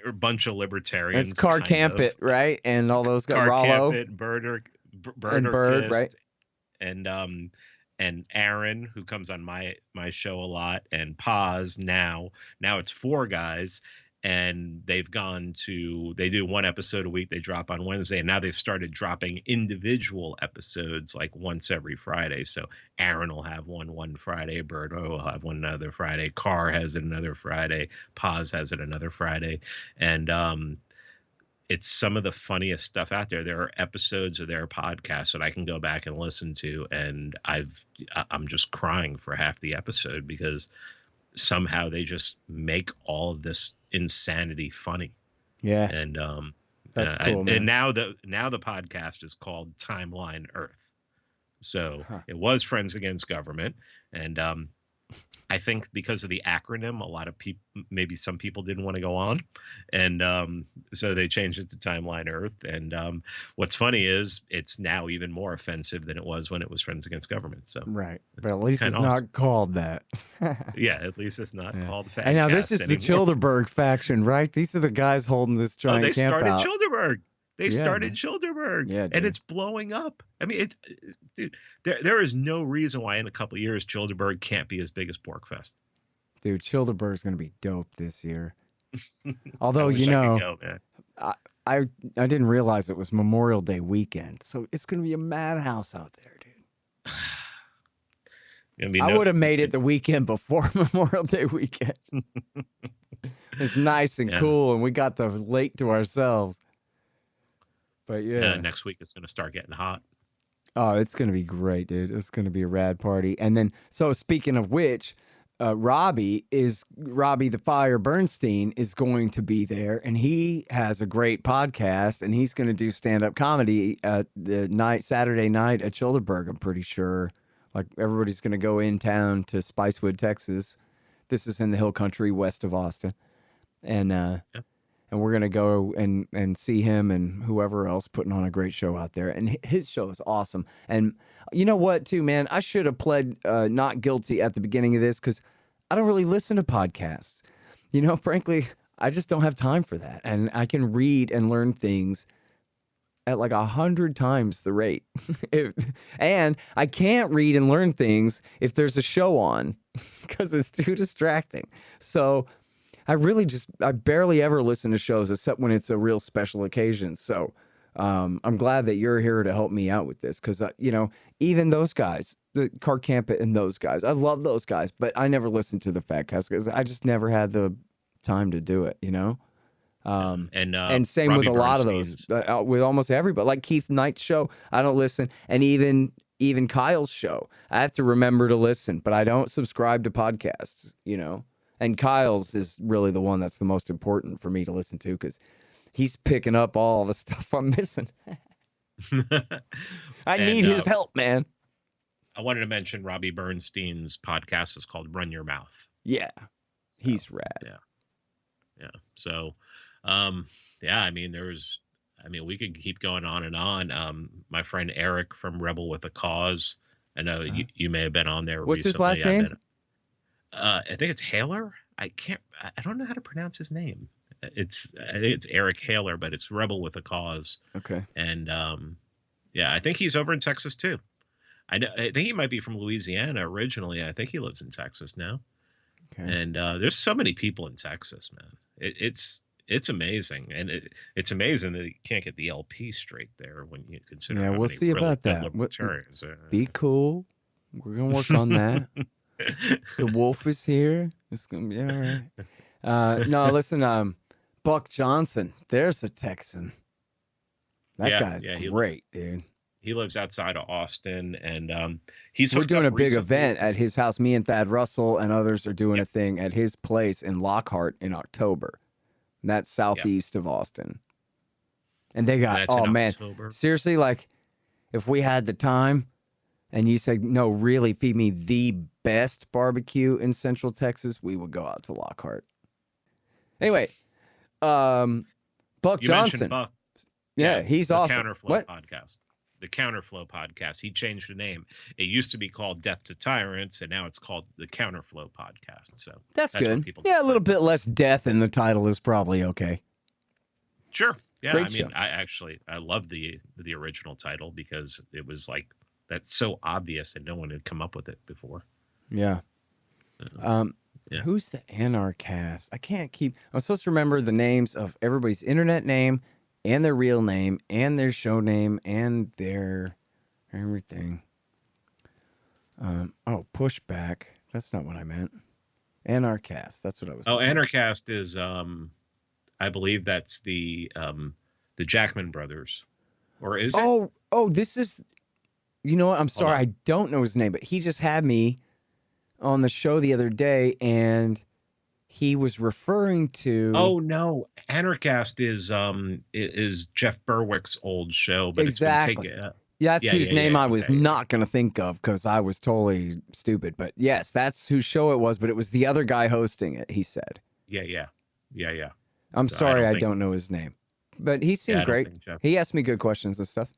a bunch of libertarians. It's Car Campit, right? And all those guys. Car Rollo. Campit, Bird, right? And Aaron, who comes on my show a lot, and Paz. Now it's 4 guys, and they do 1 episode a week. They drop on Wednesday, and now they've started dropping individual episodes like once every Friday. So Aaron will have one Friday, Bird will have one another Friday, Carr has it another Friday, Paz has it another Friday, and it's some of the funniest stuff out there. There are episodes of their podcast that I can go back and listen to, and I'm just crying for half the episode because somehow they just make all of this insanity funny. Yeah, and that's cool. Man. And now the podcast is called Timeline Earth. So It was Friends Against Government, and I think because of the acronym, a lot of people, maybe some people didn't want to go on. And so they changed it to Timeline Earth. And what's funny is it's now even more offensive than it was when it was Friends Against Government. So right. But at least it's not called that. Yeah, at least it's not called Fat And now this is anymore. the Childerberg faction, right? These are the guys holding this giant camp out. They started Childerberg. They started man. Childerberg, yeah, and it's blowing up. I mean, dude, there is no reason why in a couple of years Childerberg can't be as big as Porkfest. Dude, Childerberg's gonna be dope this year. Although I didn't realize it was Memorial Day weekend, so it's gonna be a madhouse out there, dude. I would have made it the weekend before Memorial Day weekend. It's nice and cool, and we got the lake to ourselves. But yeah, next week it's going to start getting hot. Oh, it's going to be great, dude. It's going to be a rad party. And then, so speaking of which, Robbie the Fire Bernstein is going to be there, and he has a great podcast, and he's going to do stand-up comedy at the Saturday night at Childerberg, I'm pretty sure. Like, everybody's going to go in town to Spicewood, Texas. This is in the Hill Country west of Austin. And and we're going to go and see him and whoever else putting on a great show out there. And his show is awesome. And you know what, too, man? I should have pled not guilty at the beginning of this because I don't really listen to podcasts. You know, frankly, I just don't have time for that. And I can read and learn things at like 100 times the rate. And I can't read and learn things if there's a show on because it's too distracting. So I barely ever listen to shows except when it's a real special occasion. So I'm glad that you're here to help me out with this because, you know, even those guys, the Car Campit and those guys, I love those guys, but I never listened to the Fatcast because I just never had the time to do it, you know? And same Robbie with a lot of those, with almost everybody. Like Keith Knight's show, I don't listen. And even Kyle's show, I have to remember to listen, but I don't subscribe to podcasts, you know? And Kyle's is really the one that's the most important for me to listen to because he's picking up all the stuff I'm missing. I need his help, man. I wanted to mention Robbie Bernstein's podcast is called Run Your Mouth. Yeah. He's rad. Yeah. So, I mean, we could keep going on and on. My friend Eric from Rebel with a Cause. I know you may have been on there. What's recently. his last name? I think it's Haler. I don't know how to pronounce his name. I think it's Eric Haler, but it's Rebel with a Cause. Okay. And yeah, I think he's over in Texas too. I think he might be from Louisiana originally. I think he lives in Texas now. Okay. And there's so many people in Texas, man. It's amazing, and it's amazing that you can't get the LP straight there when you consider. Yeah, how we'll many see really about good that. Libertarians. Be cool. We're gonna work on that. The wolf is here. It's gonna be all right. No, listen. Buck Johnson. There's a Texan. That guy's great, dude. He lives outside of Austin, and we're doing a big event at his house. Me and Thad Russell and others are doing a thing at his place in Lockhart in October. And that's southeast of Austin. And they got, October. Seriously, like, if we had the time and you said, no, really feed me the best barbecue in Central Texas, we would go out to Lockhart. Anyway, Buck Johnson. Buck. Yeah, he's awesome. Counterflow podcast. The Counterflow podcast. He changed the name. It used to be called Death to Tyrants, and now it's called the Counterflow podcast. So that's good. Yeah, a little bit less death in the title is probably okay. Sure. Yeah, Great show. I love the original title because it was like that's so obvious that no one had come up with it before. Yeah. So, who's the Anarchast? I can't keep. I'm supposed to remember the names of everybody's internet name and their real name and their show name and their everything. Pushback. That's not what I meant. Anarchast. That's what I was. Anarchast is I believe that's the Jackman brothers, or is it? This is. You know what? I'm sorry, I don't know his name, but he just had me on the show the other day, and he was referring to. Oh no, Anarchast is Jeff Berwick's old show, but exactly. It's been that's whose name I was not going to think of because I was totally stupid. But yes, that's whose show it was. But it was the other guy hosting it. He said. Yeah. I'm sorry, I don't know his name, but he seemed great. He asked me good questions and stuff.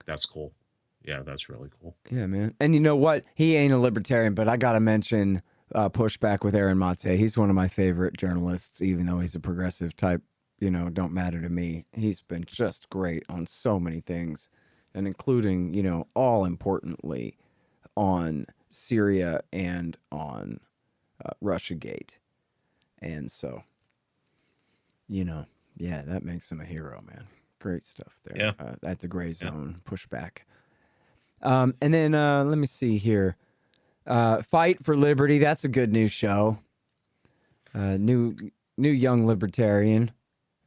That's cool. Yeah, that's really cool. Yeah, man. And you know what? He ain't a libertarian, but I got to mention Pushback with Aaron Mate. He's one of my favorite journalists, even though he's a progressive type, don't matter to me. He's been just great on so many things, and including, all importantly, on Syria and on Russiagate. And so, that makes him a hero, man. Great stuff there at the Gray Zone. Pushback. And then let me see here. Fight for Liberty. That's a good new show. New young libertarian.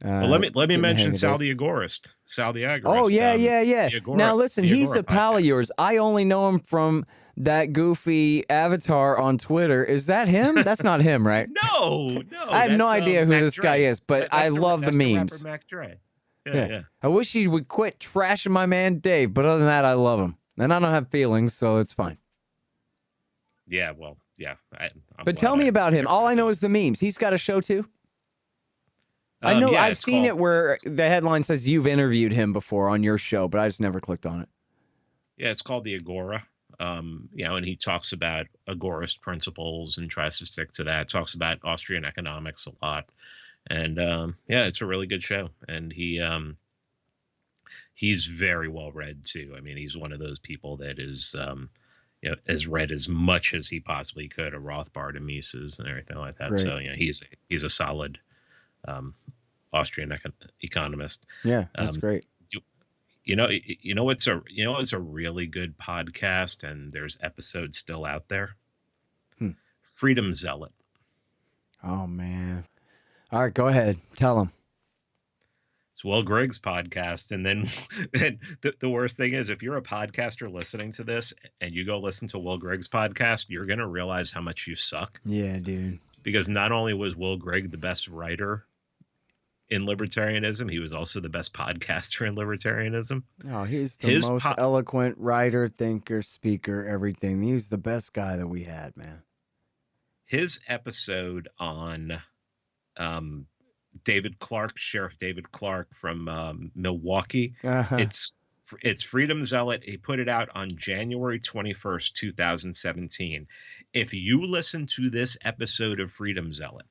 Well, let me mention Sal the Agorist. Sal the Agorist. Oh yeah. Now listen, he's a pal of yours. I only know him from that goofy avatar on Twitter. Is that him? That's not him, right? No. I have no idea who Mac this Dre. guy is, but I love the memes. Mac Dre. Yeah. I wish he would quit trashing my man Dave, but other than that, I love him. And I don't have feelings, so it's fine. Yeah, well, yeah. But tell me about him. All I know is the memes. He's got a show too? I know I've seen it where the headline says you've interviewed him before on your show, but I just never clicked on it. Yeah, it's called The Agora. And he talks about agorist principles and tries to stick to that. Talks about Austrian economics a lot. And it's a really good show. And he's very well read too. I mean, he's one of those people that is has read as much as he possibly could of Rothbard and Mises and everything like that. Great. So he's a solid Austrian economist. Yeah, that's great. It's a really good podcast, and there's episodes still out there. Freedom Zealot. Oh man. All right, go ahead. Tell him. It's Will Grigg's podcast. And then the worst thing is, if you're a podcaster listening to this and you go listen to Will Grigg's podcast, you're going to realize how much you suck. Yeah, dude. Because not only was Will Grigg the best writer in libertarianism, he was also the best podcaster in libertarianism. Oh, he's the most eloquent writer, thinker, speaker, everything. He was the best guy that we had, man. His episode on Sheriff David Clark from Milwaukee. Uh-huh. It's Freedom Zealot. He put it out on January 21st, 2017. if you listen to this episode of Freedom Zealot,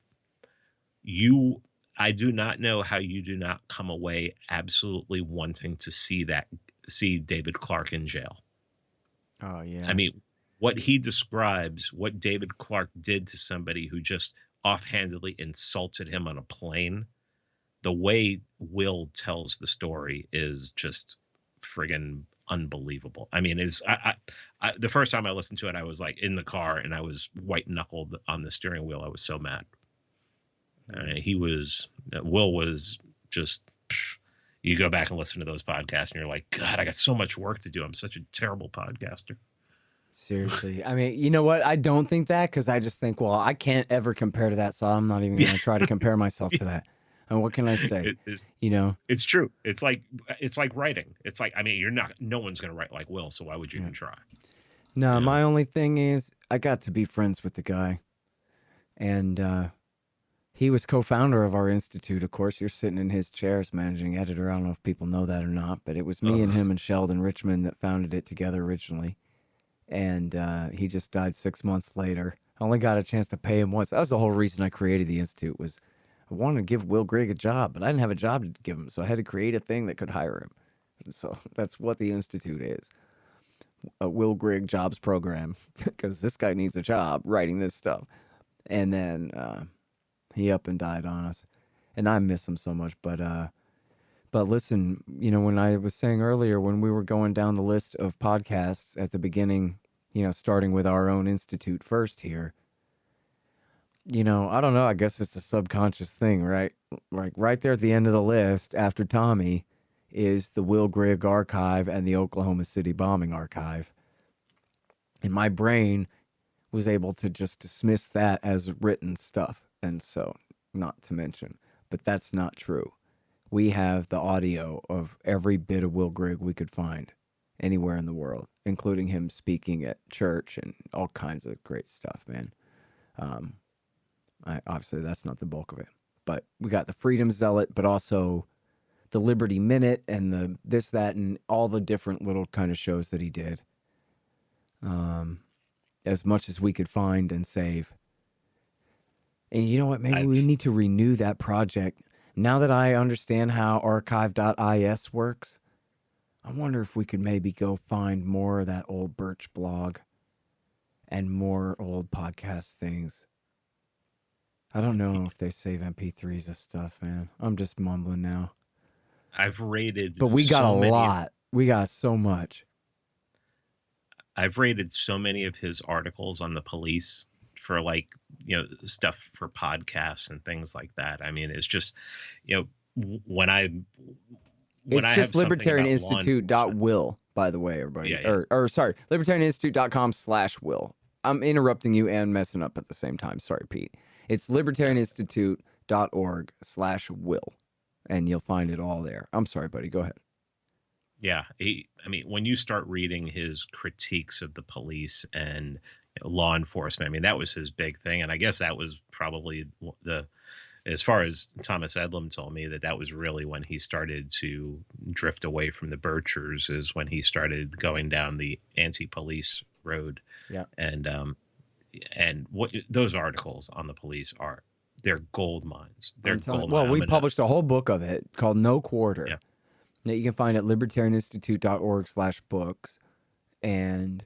I do not know how you do not come away absolutely wanting to see David Clark in jail. Oh yeah. I mean, what he describes, what David Clark did to somebody who just offhandedly insulted him on a plane, the way Will tells the story is just friggin' unbelievable. I mean, the first time I listened to it, I was like in the car and I was white knuckled on the steering wheel. I was so mad. Will was just, you go back and listen to those podcasts and you're like, God, I got so much work to do. I'm such a terrible podcaster. Seriously. I mean, you know what? I don't think that, because I just think, well, I can't ever compare to that, so I'm not even going to try to compare myself to that. And what can I say? It's true. It's like writing. It's like, I mean, no one's going to write like Will, so why would you even try? No, my only thing is I got to be friends with the guy. And he was co-founder of our institute. Of course, you're sitting in his chair as managing editor. I don't know if people know that or not, but it was me and him and Sheldon Richmond that founded it together originally. And he just died 6 months later. I only got a chance to pay him once. That was the whole reason I created the institute, was I wanted to give Will Grigg a job, but I didn't have a job to give him, so I had to create a thing that could hire him. And so that's what the institute is, a Will Grigg jobs program, because this guy needs a job writing this stuff. And then he up and died on us, and I miss him so much. But listen, when I was saying earlier, when we were going down the list of podcasts at the beginning, starting with our own institute first here, I don't know, I guess it's a subconscious thing, right? Like right there at the end of the list after Tommy is the Will Grigg archive and the Oklahoma City bombing archive. And my brain was able to just dismiss that as written stuff. And so, not to mention, but that's not true. We have the audio of every bit of Will Grigg we could find anywhere in the world, including him speaking at church and all kinds of great stuff, man. Obviously, that's not the bulk of it. But we got the Freedom Zealot, but also the Liberty Minute and the this, that, and all the different little kind of shows that he did. As much as we could find and save. And you know what? Maybe we need to renew that project. Now that I understand how archive.is works, I wonder if we could maybe go find more of that old Birch blog and more old podcast things. I don't know if they save MP3s of stuff, man. I'm just mumbling now. I've rated, but we got a lot. We got so much. I've rated so many of his articles on the police for stuff for podcasts and things like that. I mean, it's just, it's just libertarianinstitute.will, by the way, everybody. Yeah. Or sorry, libertarianinstitute.com/will. I'm interrupting you and messing up at the same time. Sorry, Pete. It's libertarianinstitute.org/will, and you'll find it all there. I'm sorry, buddy. Go ahead. Yeah. When you start reading his critiques of the police and law enforcement, that was his big thing. And I guess that was probably as far as Thomas Edlum told me, that was really when he started to drift away from the Birchers, is when he started going down the anti-police road. Yeah. And what those articles on the police are, they're gold mines. They're gold mines. Well, we published a whole book of it called No Quarter. Yeah. That you can find at libertarianinstitute.org/books. And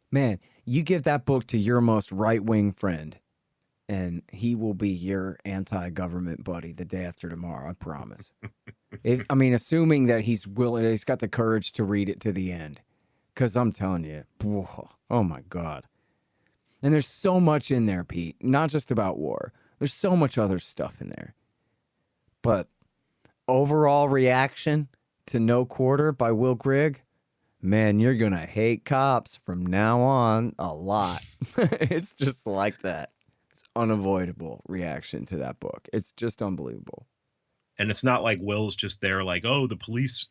man, you give that book to your most right-wing friend, and he will be your anti-government buddy the day after tomorrow, I promise. Assuming that he's got the courage to read it to the end. Because I'm telling you, oh my God. And there's so much in there, Pete, not just about war. There's so much other stuff in there. But overall reaction to No Quarter by Will Grigg, man, you're going to hate cops from now on a lot. It's just like that. It's unavoidable reaction to that book. It's just unbelievable. And it's not like Will's just there like, oh, the police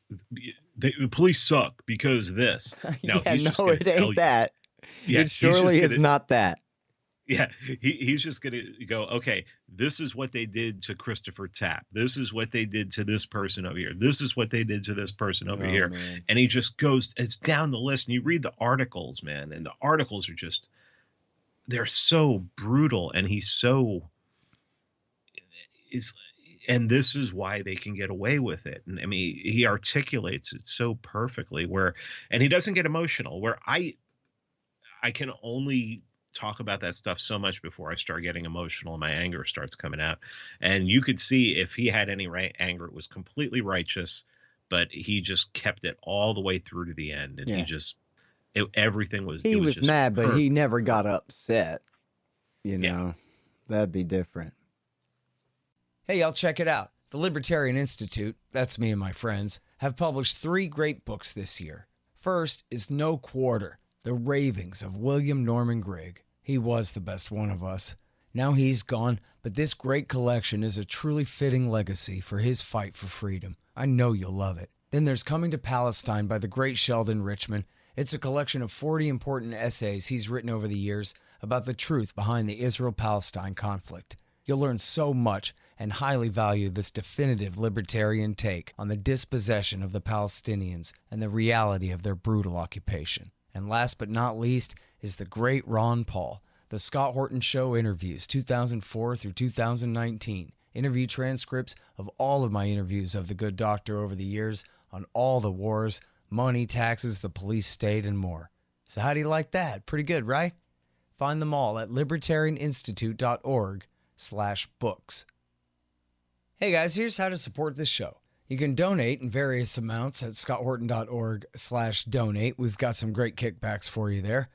suck because this. No, it ain't that. Yeah, it surely is not that. Yeah, he's just going to go, okay, this is what they did to Christopher Tapp. This is what they did to this person over here. This is what they did to this person over here. Man. And he just goes, it's down the list. And you read the articles, man, and the articles are just they're so brutal, and he's so is, and this is why they can get away with it. And I mean, he articulates it so perfectly, and he doesn't get emotional, where I can only talk about that stuff so much before I start getting emotional and my anger starts coming out. And you could see if he had any anger, it was completely righteous, but he just kept it all the way through to the end. And everything was, he was just mad, but perfect. he never got upset. That'd be different. Hey, y'all, check it out. The Libertarian Institute, that's me and my friends, have published 3 great books this year. First is No Quarter, The Ravings of William Norman Grigg. He was the best one of us. Now he's gone, but this great collection is a truly fitting legacy for his fight for freedom. I know you'll love it. Then there's Coming to Palestine by the great Sheldon Richman. It's a collection of 40 important essays he's written over the years about the truth behind the Israel-Palestine conflict. You'll learn so much and highly value this definitive libertarian take on the dispossession of the Palestinians and the reality of their brutal occupation. And last but not least is the great Ron Paul, The Scott Horton Show Interviews, 2004 through 2019. Interview transcripts of all of my interviews of the good doctor over the years on all the wars, money, taxes, the police state, and more. So how do you like that? Pretty good, right? Find them all at libertarianinstitute.org/books. Hey guys, here's how to support this show. You can donate in various amounts at scotthorton.org/donate. We've got some great kickbacks for you there.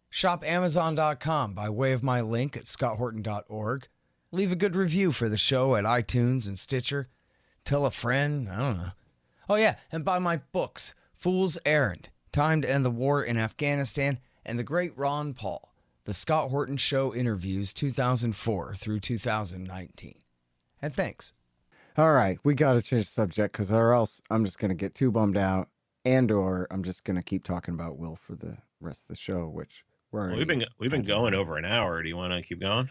Shop Amazon.com by way of my link at scotthorton.org. Leave a good review for the show at iTunes and Stitcher. Tell a friend, I don't know. Oh yeah, and buy my books, Fool's Errand, Time to End the War in Afghanistan, and The Great Ron Paul, The Scott Horton Show Interviews 2004 through 2019. And thanks. All right, we got to change the subject because or else I'm just going to get too bummed out or I'm just going to keep talking about Will for the rest of the show, which we've been going over an hour. Do you want to keep going?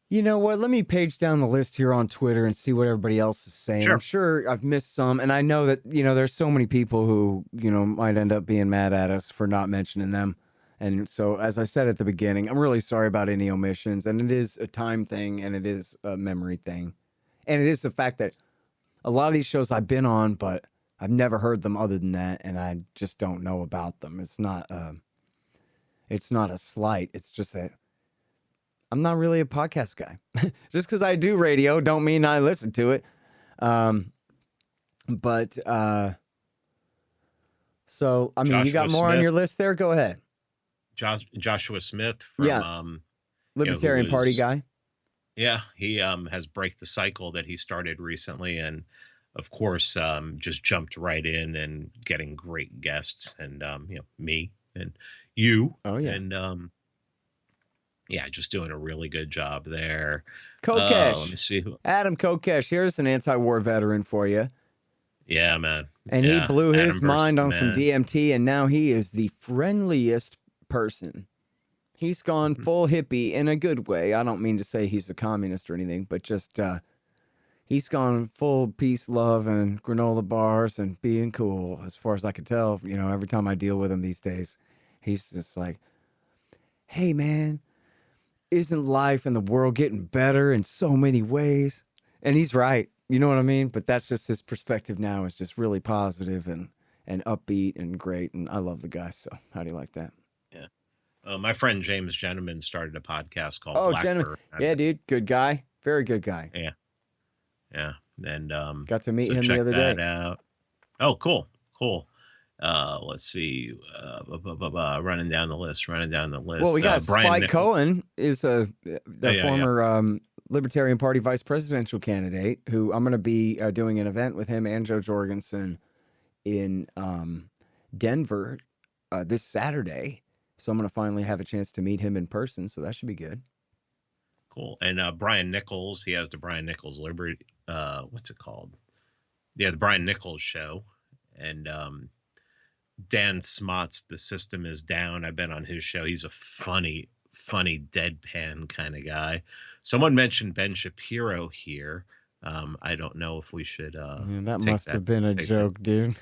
You know what? Let me page down the list here on Twitter and see what everybody else is saying. Sure. I'm sure I've missed some, and I know that, there's so many people who, might end up being mad at us for not mentioning them. And so, as I said at the beginning, I'm really sorry about any omissions, and it is a time thing, and it is a memory thing. And it is the fact that a lot of these shows I've been on, but I've never heard them other than that, and I just don't know about them. It's not a slight. It's just that I'm not really a podcast guy. Just because I do radio don't mean I listen to it. So, I mean, you got more on your list there? Go ahead. Joshua Smith from Libertarian Party guy. Yeah, he has Break the Cycle that he started recently, and of course just jumped right in and getting great guests, and me and you. Oh yeah. And just doing a really good job there. Kokesh. Let me see Adam Kokesh. Here's an anti-war veteran for you. Yeah, man. And he blew his mind on some man. DMT, and now he is the friendliest person. He's gone full hippie in a good way. I don't mean to say he's a communist or anything, but just he's gone full peace, love, and granola bars and being cool, as far as I can tell. Every time I deal with him these days, he's just like, hey, man, isn't life and the world getting better in so many ways? And he's right. You know what I mean? But that's just his perspective now is just really positive and upbeat and great. And I love the guy. So how do you like that? Yeah. My friend James Gentleman started a podcast called Blackbird. Yeah, dude. Good guy. Very good guy. Yeah. Yeah. And got to meet him the other day. Out. Oh, cool. Let's see. Running down the list. Well, we got Spike Cohen is the former Libertarian Party vice presidential candidate who I'm going to be doing an event with him and Joe Jorgensen in Denver this Saturday. So I'm going to finally have a chance to meet him in person. So that should be good. Cool. And Brian Nichols, he has the Brian Nichols Liberty. What's it called? Yeah, the Brian Nichols Show. And Dan Smott's The System Is Down. I've been on his show. He's a funny deadpan kind of guy. Someone mentioned Ben Shapiro here. I don't know if we should that must have been a joke, dude.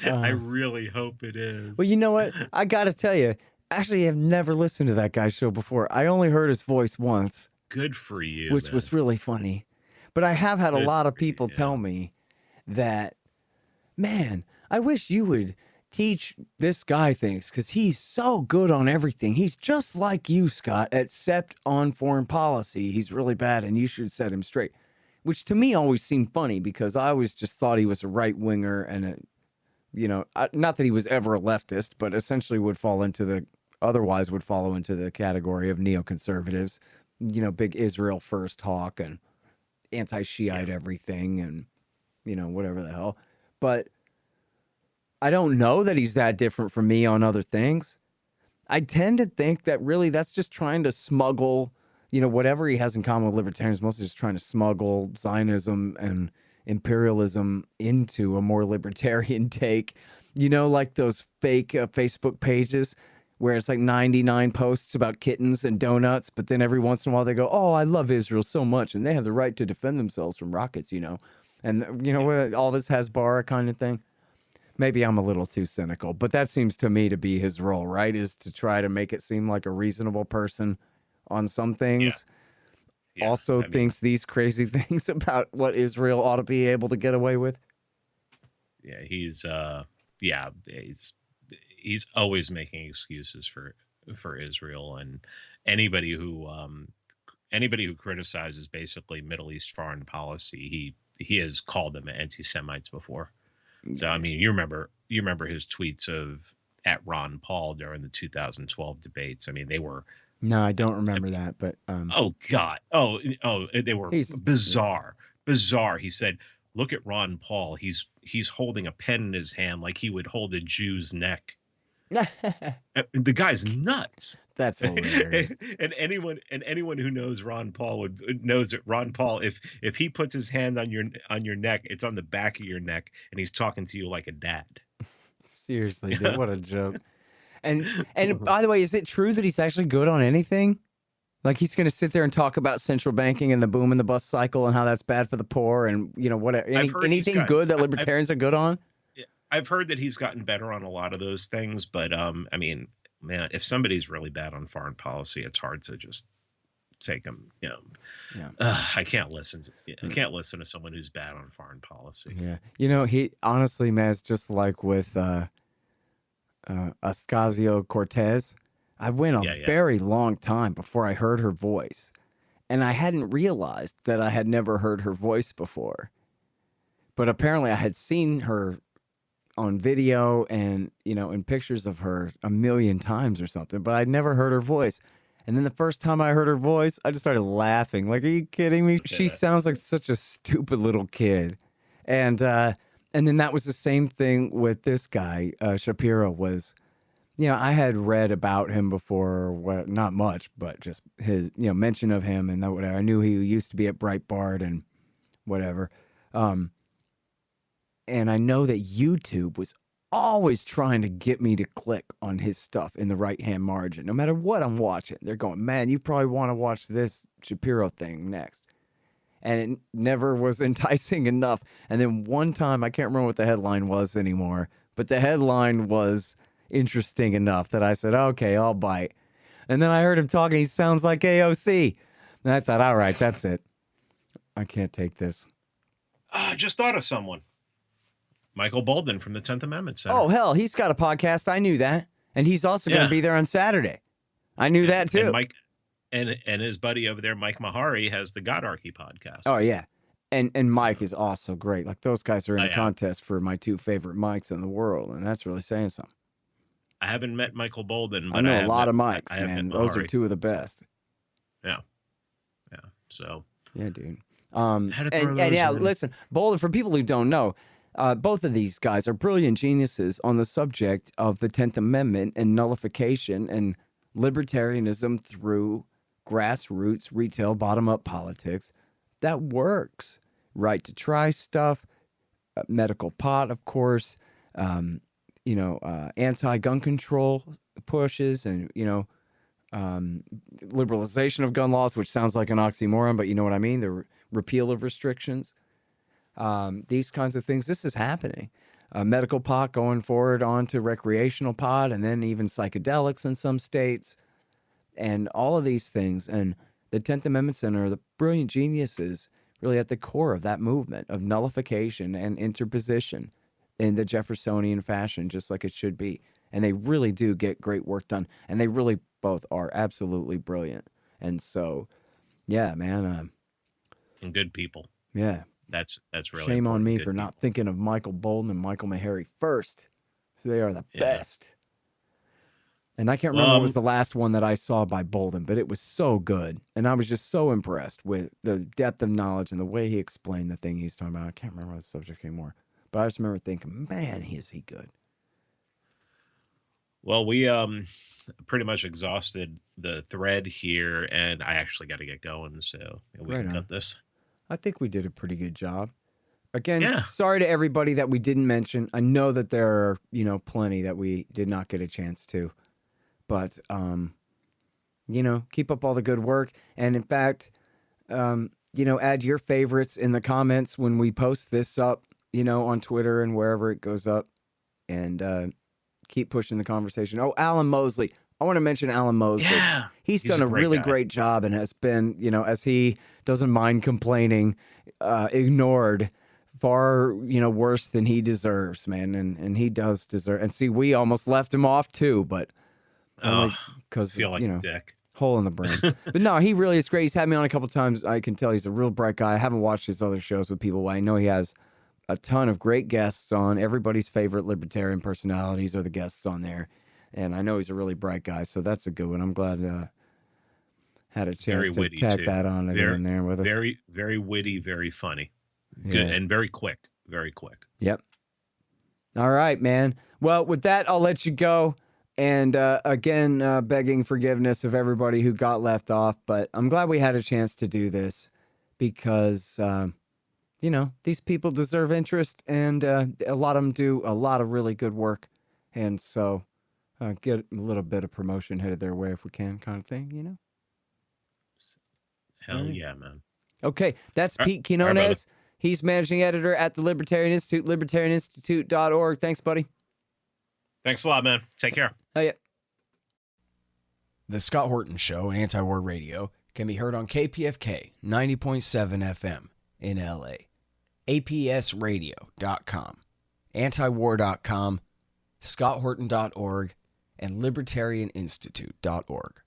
I really hope it is. Well, you know what? I got to tell you, Actually, I've never listened to that guy's show before. I only heard his voice once, Good for you, which man. was really funny. But I have had a Good lot of for you, people yeah. tell me that, man, I wish you would teach this guy things because he's so good on everything. He's just like you, Scott, except on foreign policy. He's really bad and you should set him straight, which to me always seemed funny because I always just thought he was a right winger and, not that he was ever a leftist, but essentially would follow into the category of neoconservatives, big Israel first hawk and anti-Shiite everything and, whatever the hell. But I don't know that he's that different from me on other things. I tend to think that really that's just trying to smuggle, whatever he has in common with libertarians, mostly just trying to smuggle Zionism and imperialism into a more libertarian take. Like those fake Facebook pages where it's like 99 posts about kittens and donuts, but then every once in a while they go, oh, I love Israel so much, and they have the right to defend themselves from rockets, And, what all this Hezbollah kind of thing. Maybe I'm a little too cynical, but that seems to me to be his role, right? Is to try to make it seem like a reasonable person on some things. Yeah, Also thinks these crazy things about what Israel ought to be able to get away with. Yeah, he's always making excuses for Israel, and anybody who criticizes basically Middle East foreign policy, he has called them anti-Semites before. So I mean, you remember his tweets of at Ron Paul during the 2012 debates. I mean, they were. No, I don't remember that, but oh God, they were bizarre. He said, "Look at Ron Paul. He's holding a pen in his hand like he would hold a Jew's neck." The guy's nuts. That's hilarious. and anyone who knows Ron Paul knows that Ron Paul, if he puts his hand on your neck, it's on the back of your neck, and he's talking to you like a dad. Seriously, dude, what a joke. And by the way, is it true that he's actually good on anything? Like he's going to sit there and talk about central banking and the boom in the bust cycle and how that's bad for the poor and whatever. Anything good that libertarians are good on? I've heard that he's gotten better on a lot of those things, but I mean, man, if somebody's really bad on foreign policy, it's hard to just take him. I can't listen to someone who's bad on foreign policy. Yeah, he honestly, man, it's just like with Ocasio-Cortez. I went a very long time before I heard her voice, and I hadn't realized that I had never heard her voice before. But apparently, I had seen her on video and, in pictures of her a million times or something, but I'd never heard her voice. And then the first time I heard her voice, I just started laughing. Like, are you kidding me? She sounds like such a stupid little kid. And then that was the same thing with this guy, Shapiro was, I had read about him before, not much, but just his, mention of him and that whatever. I knew he used to be at Breitbart and whatever. And I know that YouTube was always trying to get me to click on his stuff in the right-hand margin. No matter what I'm watching, they're going, man, you probably want to watch this Shapiro thing next. And it never was enticing enough. And then one time, I can't remember what the headline was anymore, but the headline was interesting enough that I said, okay, I'll bite. And then I heard him talking. He sounds like AOC. And I thought, all right, that's it. I can't take this. I just thought of someone. Michael Bolden from the 10th Amendment Center. Oh, hell, he's got a podcast. I knew that. And he's also going to be there on Saturday. I knew that, too. And Mike and his buddy over there, Mike Mahari, has the Godarky Podcast. Oh, yeah. And Mike is also great. Like, those guys are in a contest for my two favorite mics in the world, and that's really saying something. I haven't met Michael Bolden, but I know a lot of mics, man. Those are two of the best. Yeah. So. Yeah, dude. And listen, Bolden, for people who don't know, both of these guys are brilliant geniuses on the subject of the 10th Amendment and nullification and libertarianism through grassroots, retail, bottom-up politics. That works. Right to try stuff, medical pot, of course, anti-gun control pushes and, liberalization of gun laws, which sounds like an oxymoron, but you know what I mean? The repeal of restrictions. These kinds of things. This is happening. medical pot going forward onto recreational pot, and then even psychedelics in some states, and all of these things. And the 10th Amendment Center, the brilliant geniuses, really at the core of that movement of nullification and interposition in the Jeffersonian fashion, just like it should be. And they really do get great work done. And they really both are absolutely brilliant. And so, yeah, man. And good people. Yeah. That's really shame on me good for people. not thinking of Michael Bolden and Michael Meharry first. So they are the best. And I can't remember what was the last one that I saw by Bolden, but it was so good. And I was just so impressed with the depth of knowledge and the way he explained the thing he's talking about. I can't remember the subject anymore. But I just remember thinking, man, is he good. Well, we pretty much exhausted the thread here, and I actually got to get going, so we can cut this. I think we did a pretty good job. Again, sorry to everybody that we didn't mention. I know that there are, plenty that we did not get a chance to. But, keep up all the good work. And in fact, add your favorites in the comments when we post this up, on Twitter and wherever it goes up. And keep pushing the conversation. Oh, Alan Mosley. I want to mention Alan Mosley. Yeah. He's done a really great job and has been, as he doesn't mind complaining, ignored far, worse than he deserves, man. And he does deserve. And see, we almost left him off too, but because feel like a dick. Hole in the brain. But no, he really is great. He's had me on a couple times. I can tell he's a real bright guy. I haven't watched his other shows with people, but I know he has a ton of great guests on. Everybody's favorite libertarian personalities are the guests on there. And I know he's a really bright guy, so that's a good one. I'm glad had a chance to tack that on in there with us. Very, very witty, very funny. Good, and very quick. Very quick. Yep. All right, man. Well, with that, I'll let you go. And again, begging forgiveness of everybody who got left off. But I'm glad we had a chance to do this because, these people deserve interest. And a lot of them do a lot of really good work. And so get a little bit of promotion headed their way if we can, kind of thing, Hell yeah, man. Okay, that's Pete Quinones. He's managing editor at the Libertarian Institute, libertarianinstitute.org. Thanks, buddy. Thanks a lot, man. Take care. Oh, yeah. The Scott Horton Show, Anti-War Radio, can be heard on KPFK 90.7 FM in LA, APSradio.com, antiwar.com, scotthorton.org, and libertarianinstitute.org.